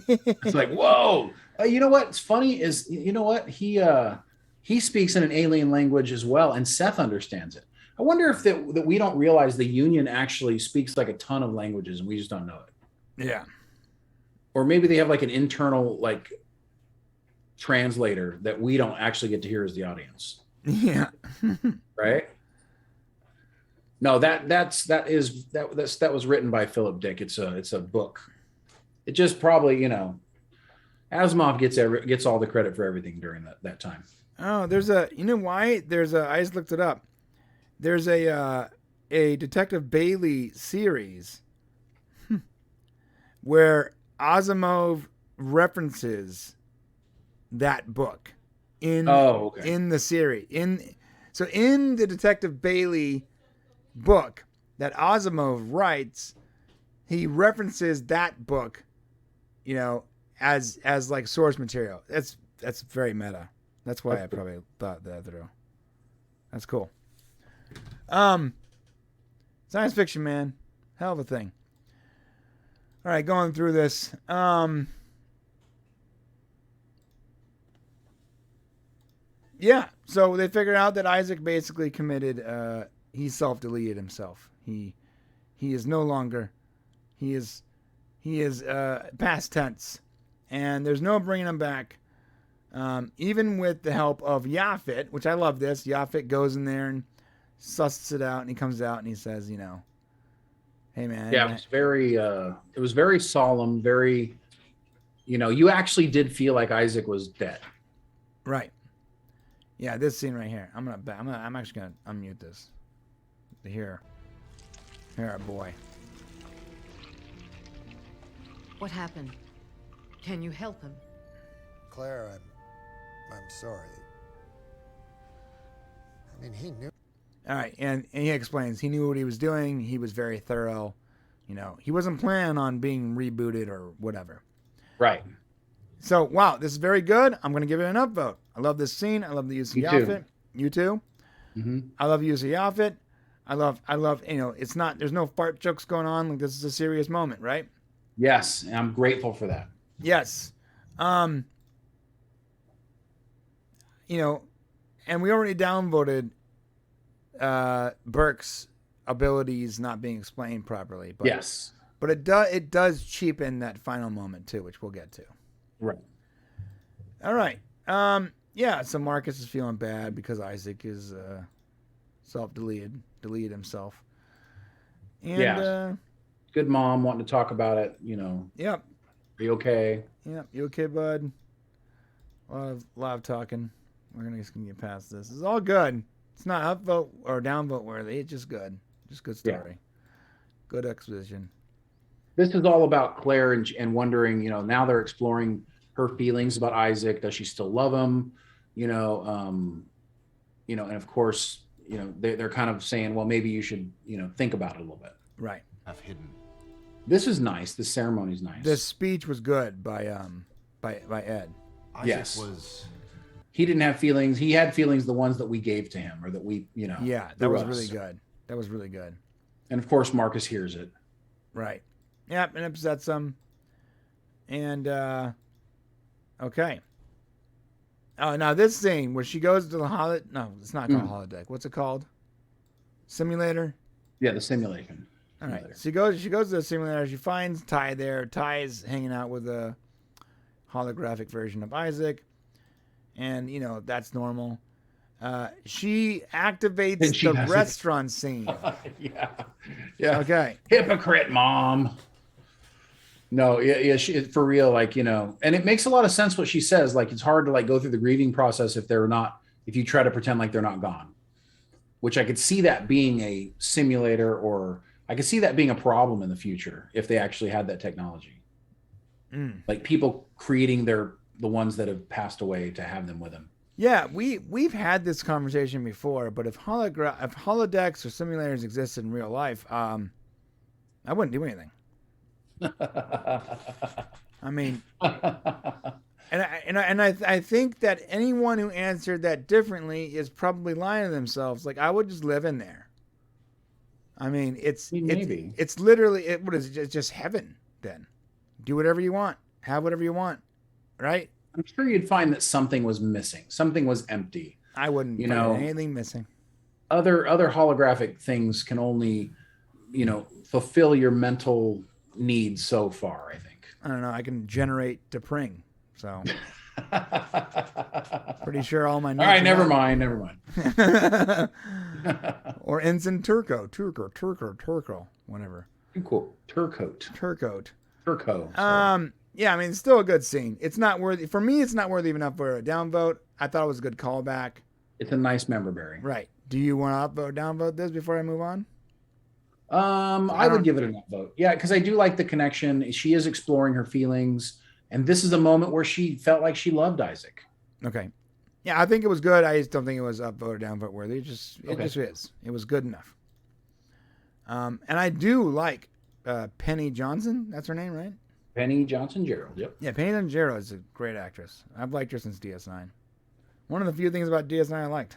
It's like, whoa. You know what's funny is, he speaks in an alien language as well, and Seth understands it. I wonder if that we don't realize the Union actually speaks like a ton of languages and we just don't know it. Yeah. Or maybe they have like an internal like translator that we don't actually get to hear as the audience. Yeah. Right? No, that was written by Philip Dick. It's a book. It just probably, Asimov gets all the credit for everything during that time. Oh, I just looked it up. There's a Detective Bailey series where Asimov references that book in the series. So in the Detective Bailey book that Asimov writes, he references that book, as like source material. That's very meta. That's why I probably thought that through. That's cool. Science fiction, man. Hell of a thing. All right, going through this. Yeah, so they figured out that Isaac basically committed, he self-deleted himself. He is no longer, he is past tense. And there's no bringing him back. Even with the help of Yaphet, which I love this. Yaphet goes in there and susses it out, and he comes out and he says, hey man. Yeah, it was very solemn, very, you actually did feel like Isaac was dead. Right. Yeah, this scene right here. I'm actually gonna unmute this to hear our boy. What happened? Can you help him? Claire, I'm sorry. I mean, he knew. All right, and he explains he knew what he was doing. He was very thorough. He wasn't planning on being rebooted or whatever. Right. So, wow, this is very good. I'm going to give it an upvote. I love this scene. I love the use of Yaphet. You too? Mm-hmm. I love the use of Yaphet. I love, there's no fart jokes going on. Like, this is a serious moment, right? Yes, and I'm grateful for that. Yes. And we already downvoted Burke's abilities not being explained properly. But, yes. But it does cheapen that final moment too, which we'll get to. Right. All right. Yeah, so Marcus is feeling bad because Isaac is deleted himself. And good mom wanting to talk about it, Yep. Are you okay? Yep. You okay, bud? A lot of talking. We're gonna get past this. It's all good. It's not upvote or downvote worthy. It's just good. Just good story. Yeah. Good exposition. This is all about Claire and wondering, now they're exploring her feelings about Isaac. Does she still love him? And of course, they're kind of saying, well, maybe you should, think about it a little bit. Right. I've hidden. This is nice. This ceremony is nice. This speech was good by Ed. Isaac yes. He didn't have feelings. He had feelings, the ones that we gave to him or that we, Yeah, that was really good. That was really good. And of course, Marcus hears it. Right. Yep, and upsets him. And, okay. Oh, now this scene where she goes to the no, it's not called holodeck. What's it called? Simulator? Yeah, the simulation. All right. She goes to the simulator. She finds Ty there. Ty is hanging out with a holographic version of Isaac. And, that's normal. She activates the restaurant scene. Yeah. Okay. Hypocrite mom. No, yeah, she, for real, and it makes a lot of sense what she says. Like, it's hard to go through the grieving process if you try to pretend like they're not gone, which I could see that being a simulator, or I could see that being a problem in the future if they actually had that technology. Like people creating the ones that have passed away to have them with them. Yeah, we've had this conversation before, but if holodecks or simulators existed in real life, I wouldn't do anything. I mean, and I think that anyone who answered that differently is probably lying to themselves. Like, I would just live in there. I mean, it's literally what is it? Just heaven. Then do whatever you want, have whatever you want, right? I'm sure you'd find that something was missing, something was empty. I wouldn't find anything missing. Other holographic things can only, fulfill your mental needs so far, I think. I don't know. I can generate Depring, so pretty sure all my needs. All right, never mind. Or Ensign Turco, whatever. Cool. Turco. Yeah, I mean, it's still a good scene. It's not worthy for me. It's not worthy enough for a downvote. I thought it was a good callback. It's a nice member bearing. Right. Do you want to upvote, downvote this before I move on? I would give it an upvote. Yeah, because I do like the connection. She is exploring her feelings, and this is a moment where she felt like she loved Isaac. Okay. Yeah, I think it was good. I just don't think it was upvote or downvote worthy. It just is. It was good enough. And I do like Penny Johnson. That's her name, right? Penny Johnson-Gerald. Yep. Yeah, Penny Johnson-Gerald is a great actress. I've liked her since DS9. One of the few things about DS9 I liked.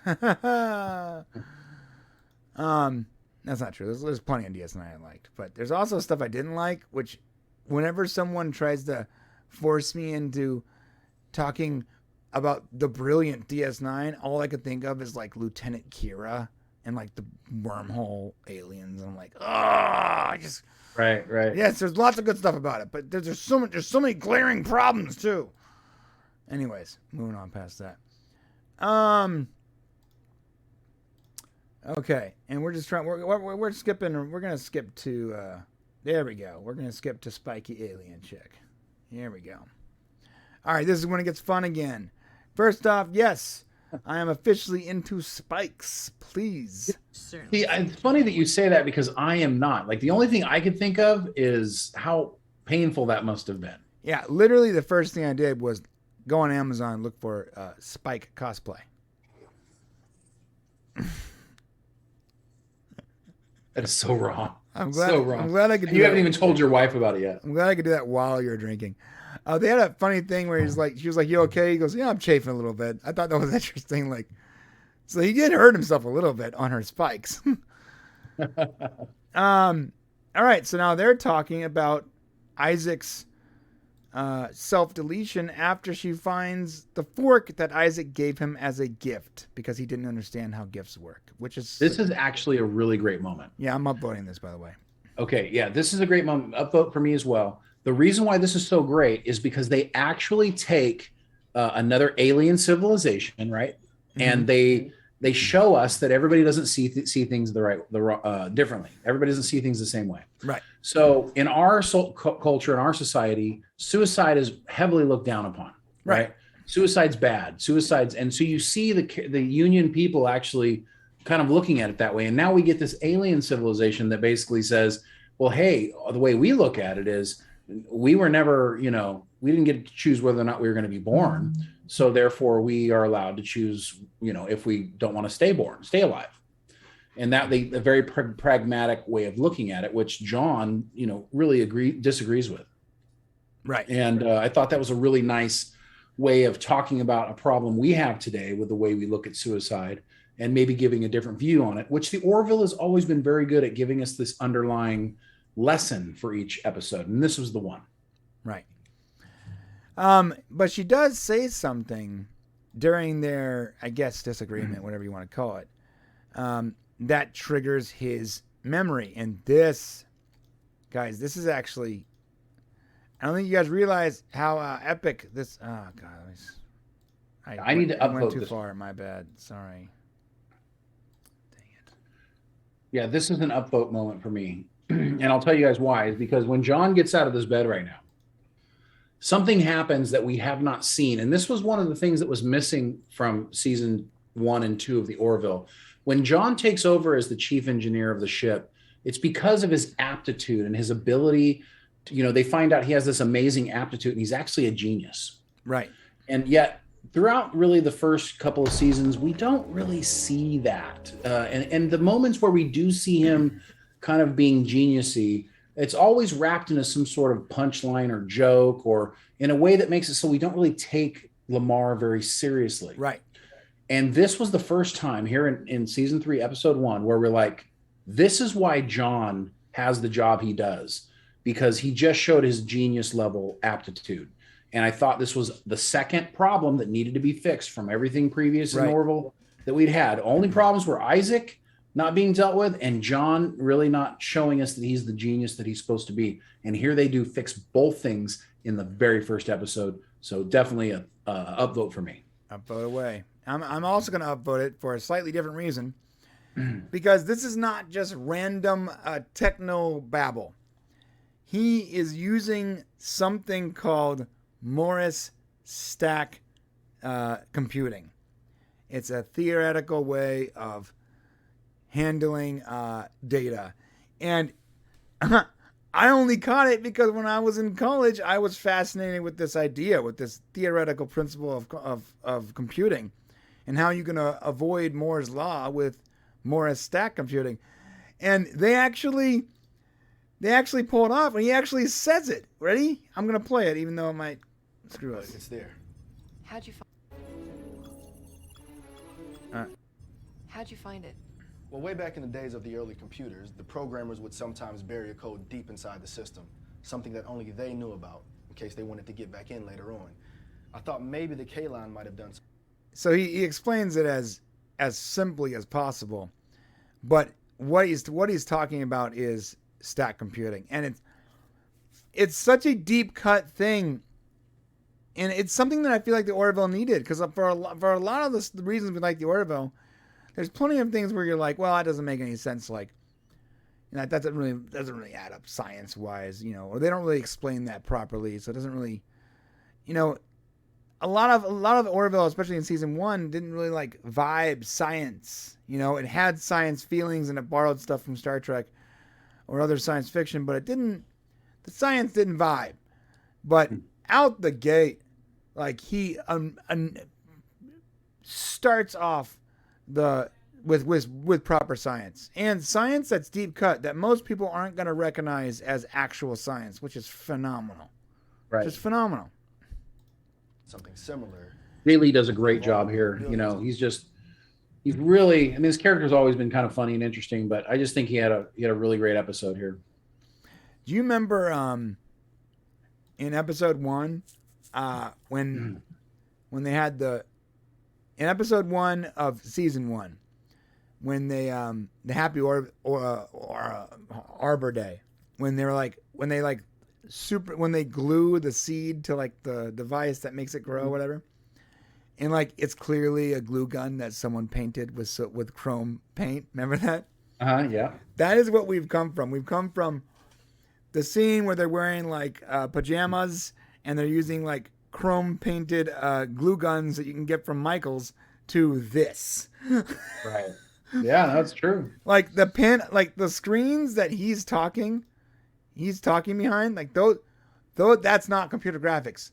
That's not true. There's plenty of DS9 I liked, but there's also stuff I didn't like, which whenever someone tries to force me into talking about the brilliant DS9, all I could think of is Lieutenant Kira and the wormhole aliens. And I'm like, I just... Right. Yes, there's lots of good stuff about it, but there's so many glaring problems too. Anyways, moving on past that. Okay, and we're just trying. We're skipping. We're gonna skip to. There we go. We're gonna skip to Spiky Alien Chick. Here we go. All right, this is when it gets fun again. First off, yes, I am officially into spikes. Please. Certainly. See, it's funny that you say that because I am not. The only thing I could think of is how painful that must have been. Yeah, literally the first thing I did was go on Amazon, look for Spike cosplay. That is so wrong. I'm glad. So wrong. I'm glad I could. You haven't even told your wife about it yet. I'm glad I could do that while you're drinking. They had a funny thing where she was like, "You okay?" He goes, "Yeah, I'm chafing a little bit." I thought that was interesting. So he did hurt himself a little bit on her spikes. All right, so now they're talking about Isaac's self-deletion after she finds the fork that Isaac gave him as a gift because he didn't understand how gifts work. This is actually a really great moment. Yeah, I'm upvoting this, by the way. Okay, yeah, this is a great moment. Upvote for me as well. The reason why this is so great is because they actually take another alien civilization, right? Mm-hmm. And they show us that everybody doesn't see things differently. Everybody doesn't see things the same way. Right. So in our culture, in our society, suicide is heavily looked down upon. Right. Suicide's bad. And so you see the Union people actually kind of looking at it that way. And now we get this alien civilization that basically says, well, hey, the way we look at it is we were never, we didn't get to choose whether or not we were going to be born. So therefore we are allowed to choose, if we don't want to stay alive. And that a very pragmatic way of looking at it, which John, really disagrees with. Right. And I thought that was a really nice way of talking about a problem we have today with the way we look at suicide and maybe giving a different view on it, which the Orville has always been very good at giving us this underlying lesson for each episode. And this was the one. Right. But she does say something during their, I guess, disagreement, whatever you want to call it, that triggers his memory. And this Guys, this is actually... I don't think you guys realize how epic this... Oh, God. I need to I went upvote too this. far. My bad. Sorry. Dang it. Yeah, this is an upvote moment for me. And I'll tell you guys why. Is because when John gets out of this bed right now, something happens that we have not seen. And this was one of the things that was missing from season 1 and 2 of the Orville. When John takes over as the chief engineer of the ship, it's because of his aptitude and his ability to, they find out he has this amazing aptitude and he's actually a genius. Right. And yet throughout really the first couple of seasons, we don't really see that. And the moments where we do see him kind of being geniusy, it's always wrapped into some sort of punchline or joke or in a way that makes it so we don't really take Lamar very seriously. Right. And this was the first time here in season 3, episode 1, where we're like, this is why John has the job he does, because he just showed his genius level aptitude. And I thought this was the second problem that needed to be fixed from everything previous in Orville that we'd had. Only problems were Isaac not being dealt with and John really not showing us that he's the genius that he's supposed to be. And here they do fix both things in the very first episode. So definitely a upvote for me. Upvote away. I'm also going to upvote it for a slightly different reason, because this is not just random techno babble. He is using something called Morris stack computing. It's a theoretical way of handling data. And I only caught it because when I was in college, I was fascinated with this idea, with this theoretical principle of computing and how you're going to avoid Moore's law with Morris stack computing. And they actually pull it off, and he actually says it. Ready? I'm going to play it, even though it might screw us. It's there. How'd you find it? Well, way back in the days of the early computers, the programmers would sometimes bury a code deep inside the system, something that only they knew about, in case they wanted to get back in later on. I thought maybe the K-line might have done something. So he explains it as simply as possible, but what he's talking about is stack computing, and it's such a deep cut thing, and it's something that I feel like the Orville needed, because for a lot of the reasons we like the Orville, there's plenty of things where you're like, well, that doesn't make any sense, like, that doesn't really add up science wise, or they don't really explain that properly, so it doesn't really, a lot of Orville, especially in season 1, didn't really like vibe science. It had science feelings and it borrowed stuff from Star Trek or other science fiction, but the science didn't vibe. But out the gate, like he starts off with proper science, and science that's deep cut that most people aren't going to recognize as actual science, which is phenomenal. Right. Just phenomenal. Something similar. Really does a great job here. He's really, his character's always been kind of funny and interesting, but I just think he had a really great episode here. Do you remember in episode 1 when they had in episode 1 of season 1 when they the Happy Arbor Day, when they glue the seed to like the device that makes it grow, whatever, and like it's clearly a glue gun that someone painted with chrome paint. Remember that? Yeah. That is what we've come from. We've come from the scene where they're wearing like pajamas and they're using like chrome painted glue guns that you can get from Michael's to this. Right. Yeah, that's true. Like the screens that he's talking behind, like those that's not computer graphics.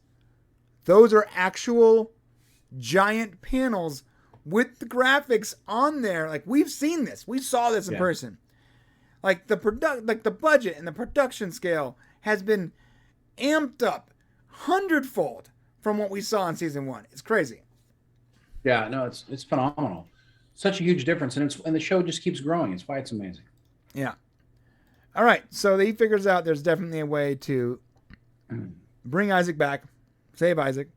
Those are actual giant panels with the graphics on there. Like we've seen this. We saw this in person. Like the budget and the production scale has been amped up 100-fold from what we saw in season 1. It's crazy. Yeah, no, it's phenomenal. Such a huge difference, and the show just keeps growing. It's why it's amazing. Yeah. All right, so he figures out there's definitely a way to bring Isaac back, save Isaac,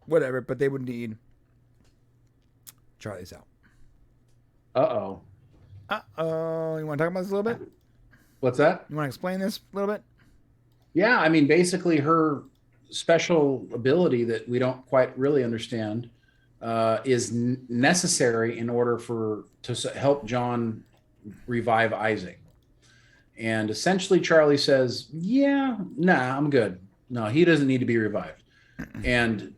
whatever, but they would need Charlie's out. Uh-oh. You want to talk about this a little bit? What's that? You want to explain this a little bit? Yeah, I mean, basically her special ability that we don't quite really understand is necessary in order to help John revive Isaac. And essentially Charlie says, yeah, nah, I'm good. No, he doesn't need to be revived. And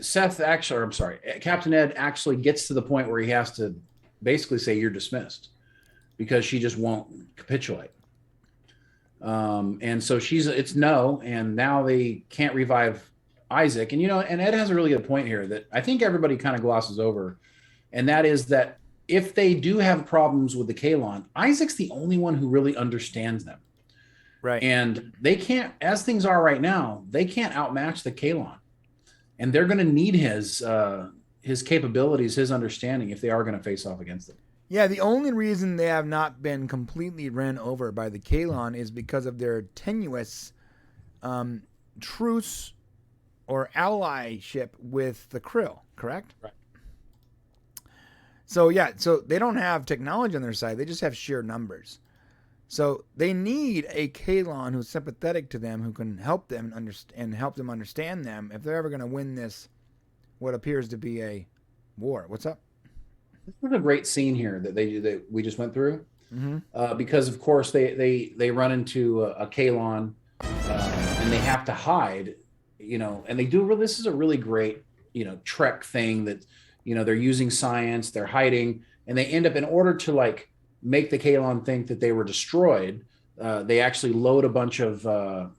Captain Ed actually gets to the point where he has to basically say you're dismissed because she just won't capitulate. And so it's no, and now they can't revive Isaac. And, and Ed has a really good point here that I think everybody kind of glosses over. And that is that if they do have problems with the Kalon, Isaac's the only one who really understands them. Right. And they can't, as things are right now, they can't outmatch the Kalon. And they're going to need his capabilities, his understanding, if they are going to face off against them. Yeah, the only reason they have not been completely ran over by the Kalon is because of their tenuous truce or allyship with the Krill, correct? Right. So they don't have technology on their side. They just have sheer numbers. So they need a Kalon who's sympathetic to them, who can help them help them understand them if they're ever going to win this, what appears to be a war. What's up? This is a great scene here that we just went through, Mm-hmm. because of course they run into a Kalon, and they have to hide, and they do. This is a really great, Trek thing that, they're using science, they're hiding, and they end up, in order to make the Kalon think that they were destroyed, they actually load a bunch of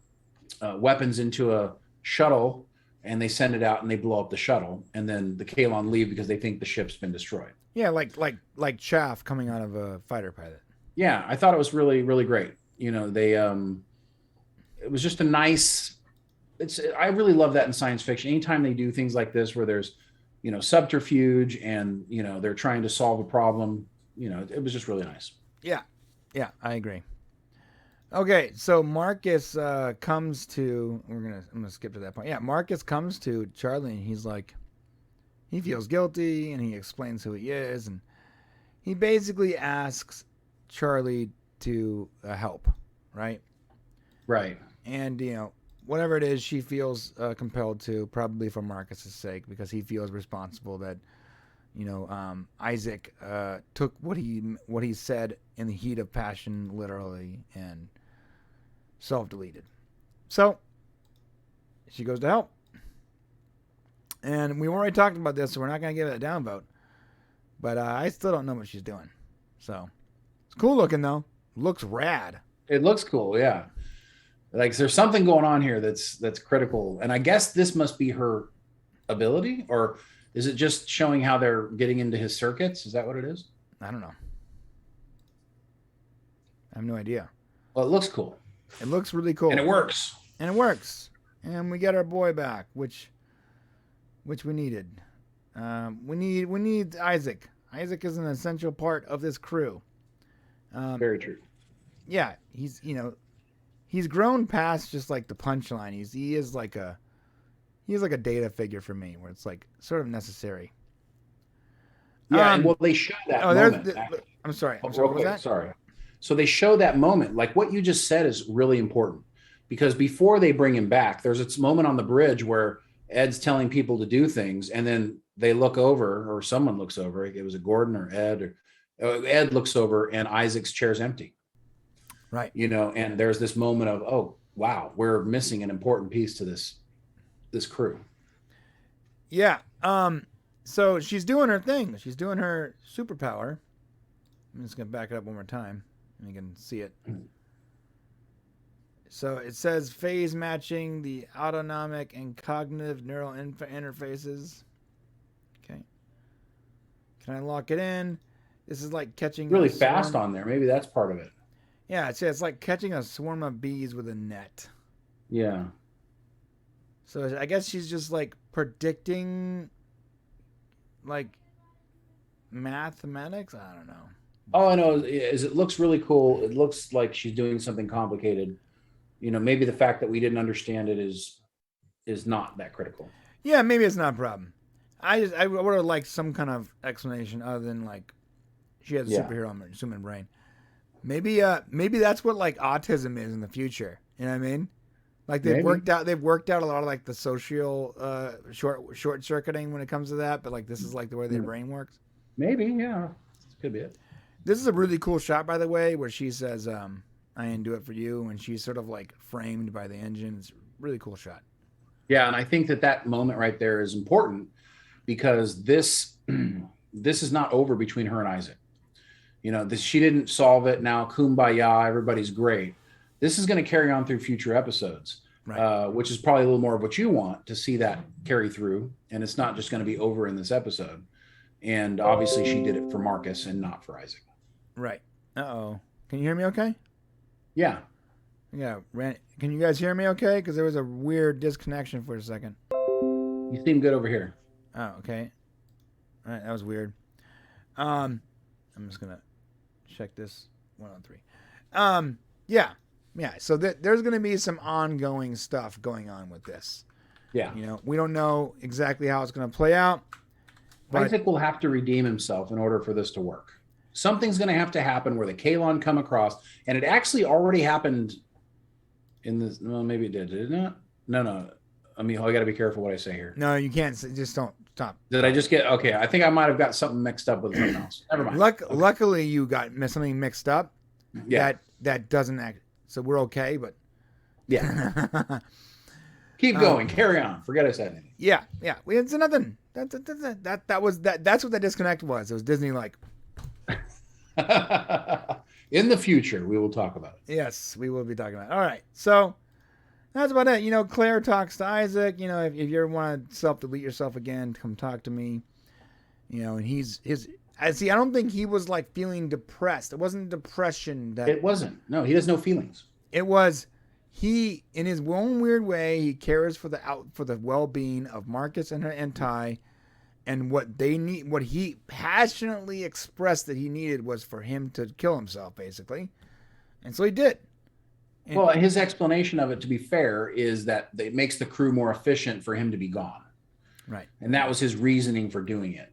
weapons into a shuttle, and they send it out and they blow up the shuttle, and then the Kalon leave because they think the ship's been destroyed. Yeah, like chaff coming out of a fighter pilot. Yeah, I thought it was really, really great. They it was just a nice. I really love that in science fiction. Anytime they do things like this where there's, subterfuge and they're trying to solve a problem, it was just really nice. Yeah, I agree. Okay, so Marcus comes to. I'm gonna skip to that point. Yeah, Marcus comes to Charlie, and he's like, he feels guilty, and he explains who he is, and he basically asks Charlie to help, right? Right. And whatever it is, she feels compelled to, probably for Marcus's sake, because he feels responsible that Isaac took what he said in the heat of passion literally and self-deleted. So she goes to help. And we already talked about this, so we're not going to give it a downvote. But I still don't know what she's doing. So it's cool looking, though. Looks rad. It looks cool, yeah. There's something going on here that's critical. And I guess this must be her ability, or is it just showing how they're getting into his circuits? Is that what it is? I don't know. I have no idea. Well, it looks cool. It looks really cool. And it works. And we get our boy back, which we needed. We need Isaac. Isaac is an essential part of this crew. Very true. Yeah, he's grown past just like the punchline. He is like a data figure for me, where it's like sort of necessary. Yeah, and they show that moment. I'm sorry. Oh, What was that? Sorry. So they show that moment. Like what you just said is really important, because before they bring him back, there's this moment on the bridge where Ed's telling people to do things, and then they look over, or someone looks over. It was a Gordon or Ed, or Ed looks over, and Isaac's chair's empty. Right. And there's this moment of, oh wow, we're missing an important piece to this crew. Yeah. So she's doing her thing. She's doing her superpower. I'm just gonna back it up one more time, and you can see it. So it says phase matching the autonomic and cognitive neural interfaces. Okay. Can I lock it in? This is like catching Really fast on there. Maybe that's part of it. Yeah, it's like catching a swarm of bees with a net. Yeah. So I guess she's just like predicting like mathematics. I don't know. All I know is it looks really cool. It looks like she's doing something complicated. Maybe the fact that we didn't understand it is not that critical. Yeah, maybe it's not a problem. I would have liked some kind of explanation other than like she has a superhero human brain. Maybe that's what like autism is in the future. You know what I mean? Like they've Maybe. worked out a lot of like the social short circuiting when it comes to that, but like this is like the way their brain works. Maybe, yeah. Could be it. This is a really cool shot, by the way, where she says, "I didn't do it for you," and she's sort of like framed by the engine. It's a really cool shot. Yeah, and I think that moment right there is important because this this is not over between her and Isaac. You know, she didn't solve it. Now, kumbaya, everybody's great. This is going to carry on through future episodes, Right. Which is probably a little more of what you want to see that carry through. And it's not just going to be over in this episode. And obviously she did it for Marcus and not for Isaac. Right. Uh-oh. Can you hear me okay? Yeah. Yeah. Can you guys hear me okay? Because there was a weird disconnection for a second. You seem good over here. Oh, okay. All right. That was weird. I'm just going to check this 1 on 3. Yeah. Yeah. So there's going to be some ongoing stuff going on with this. Yeah. You know, we don't know exactly how it's going to play out. But Isaac will have to redeem himself in order for this to work. Something's going to have to happen where the Kalon come across, and it actually already happened in this. Well, maybe it did it not? No. I mean, I got to be careful what I say here. no, you can't. Just don't stop. Did I just get okay? I think I might have got something mixed up with something else. Never mind. Luckily, you got something mixed up. Yeah. That doesn't act. So we're okay, but Yeah. Keep going. Carry on. Forget I said anything. yeah. It's nothing. That's what the disconnect was. It was Disney like, In the future, we will talk about it. yes, we will be talking about it. All right. So that's about it. You know, Claire talks to Isaac. You know, if you ever want to self-delete yourself again, come talk to me. You know, and I don't think he was like feeling depressed. It wasn't depression that It wasn't. No, he has no feelings. it was. He, in his own weird way, he cares for the well-being of Marcus and Ty, and what they need. What he passionately expressed that he needed was for him to kill himself, basically, and so he did. And, Well, his explanation of it, to be fair, is that it makes the crew more efficient for him to be gone. right. And that was his reasoning for doing it.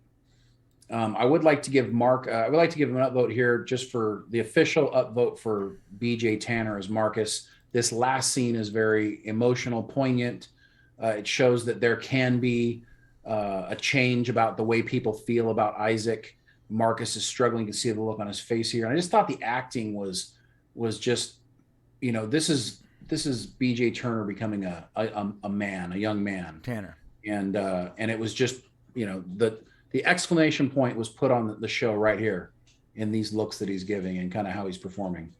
I would like to give him an upvote here just for the official upvote for BJ Tanner as Marcus. This last scene is very emotional, poignant. It shows that there can be a change about the way people feel about Isaac. Marcus is struggling to see the look on his face here. And I just thought the acting was just, you know, this is BJ Turner becoming a man, a young man. Tanner. And it was just, you know, the exclamation point was put on the show right here in these looks that he's giving and kind of how he's performing.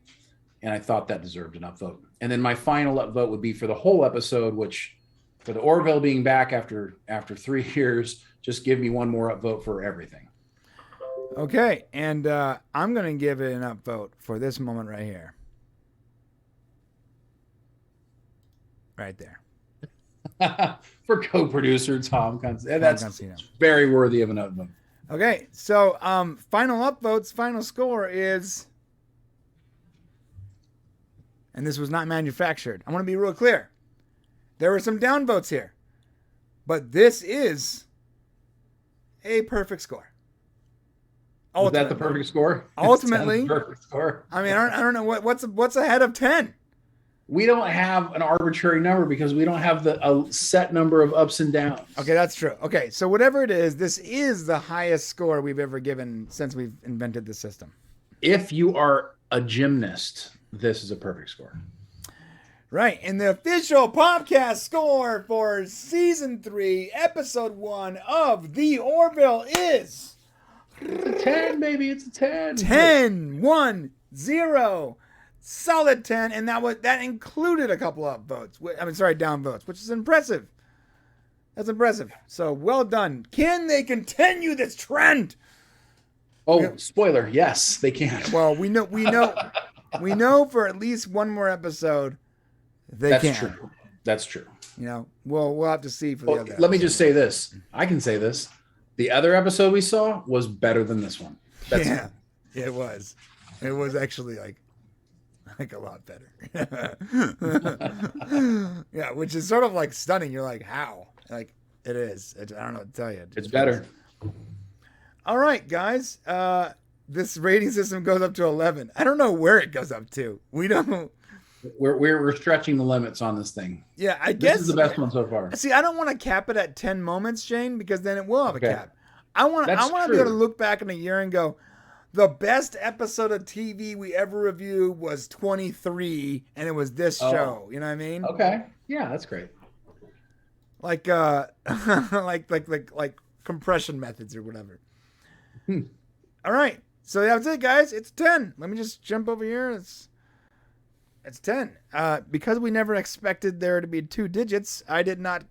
And I thought that deserved an upvote. And then my final upvote would be for the whole episode, which for the Orville being back after 3 years, just give me one more upvote for everything. Okay, and I'm gonna give it an upvote for this moment right here. Right there. For co-producer Tom that's Consino. very worthy of an upvote. Okay, so final upvotes, final score is, and this was not manufactured. I want to be real clear. There were some downvotes here, but this is a perfect score. Was that the perfect score? Ultimately, perfect score. I mean, I don't know what's ahead of 10. We don't have an arbitrary number because we don't have a set number of ups and downs. Okay, that's true. Okay, so whatever it is, this is the highest score we've ever given since we've invented the system. If you are a gymnast, this is a perfect score. Right, and the official podcast score for season 3, episode 1 of The Orville is It's a 10, baby. It's a 10. 10, 1, 0. Solid 10, and that included a couple of votes. Down votes, which is impressive. That's impressive. So well done. Can they continue this trend? Oh, spoiler. Yes, they can. Well, we know for at least one more episode they That's can. true. That's true. You know, we'll have to see for the other. Let me just say this. I can say this. The other episode we saw was better than this one. That's Yeah, it was. It was actually like a lot better. Yeah, which is sort of like stunning. You're like, how? Like it is. I don't know what to tell you. It's better. All right, guys. this rating system goes up to 11. I don't know where it goes up to. We don't. We're stretching the limits on this thing. Yeah, I guess This is the best one so far. See, I don't want to cap it at 10 moments, Shane, because then it will have a Okay. cap. I want to That's be able to true. look back in a year and go, the best episode of TV we ever reviewed was 23, and it was this show. You know what I mean? Okay. Yeah, that's great. Like like compression methods or whatever. All right, so that's it, guys. It's 10. Let me just jump over here. It's 10. Because we never expected there to be 2 digits, I did not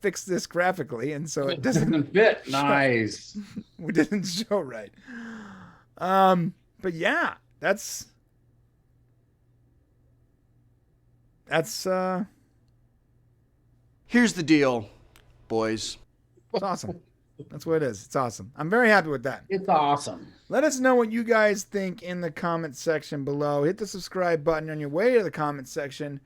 fix this graphically, and so it doesn't fit. Nice. We didn't show right. But yeah, that's Here's the deal, boys. it's awesome. That's what it is. It's awesome. I'm very happy with that. It's awesome. Let us know what you guys think in the comment section below. Hit the subscribe button on your way to the comment section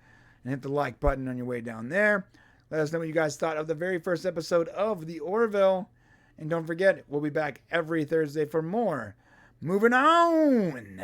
and hit the like button on your way down there. Let us know what you guys thought of the very first episode of the Orville. And don't forget, we'll be back every Thursday for more. Moving on.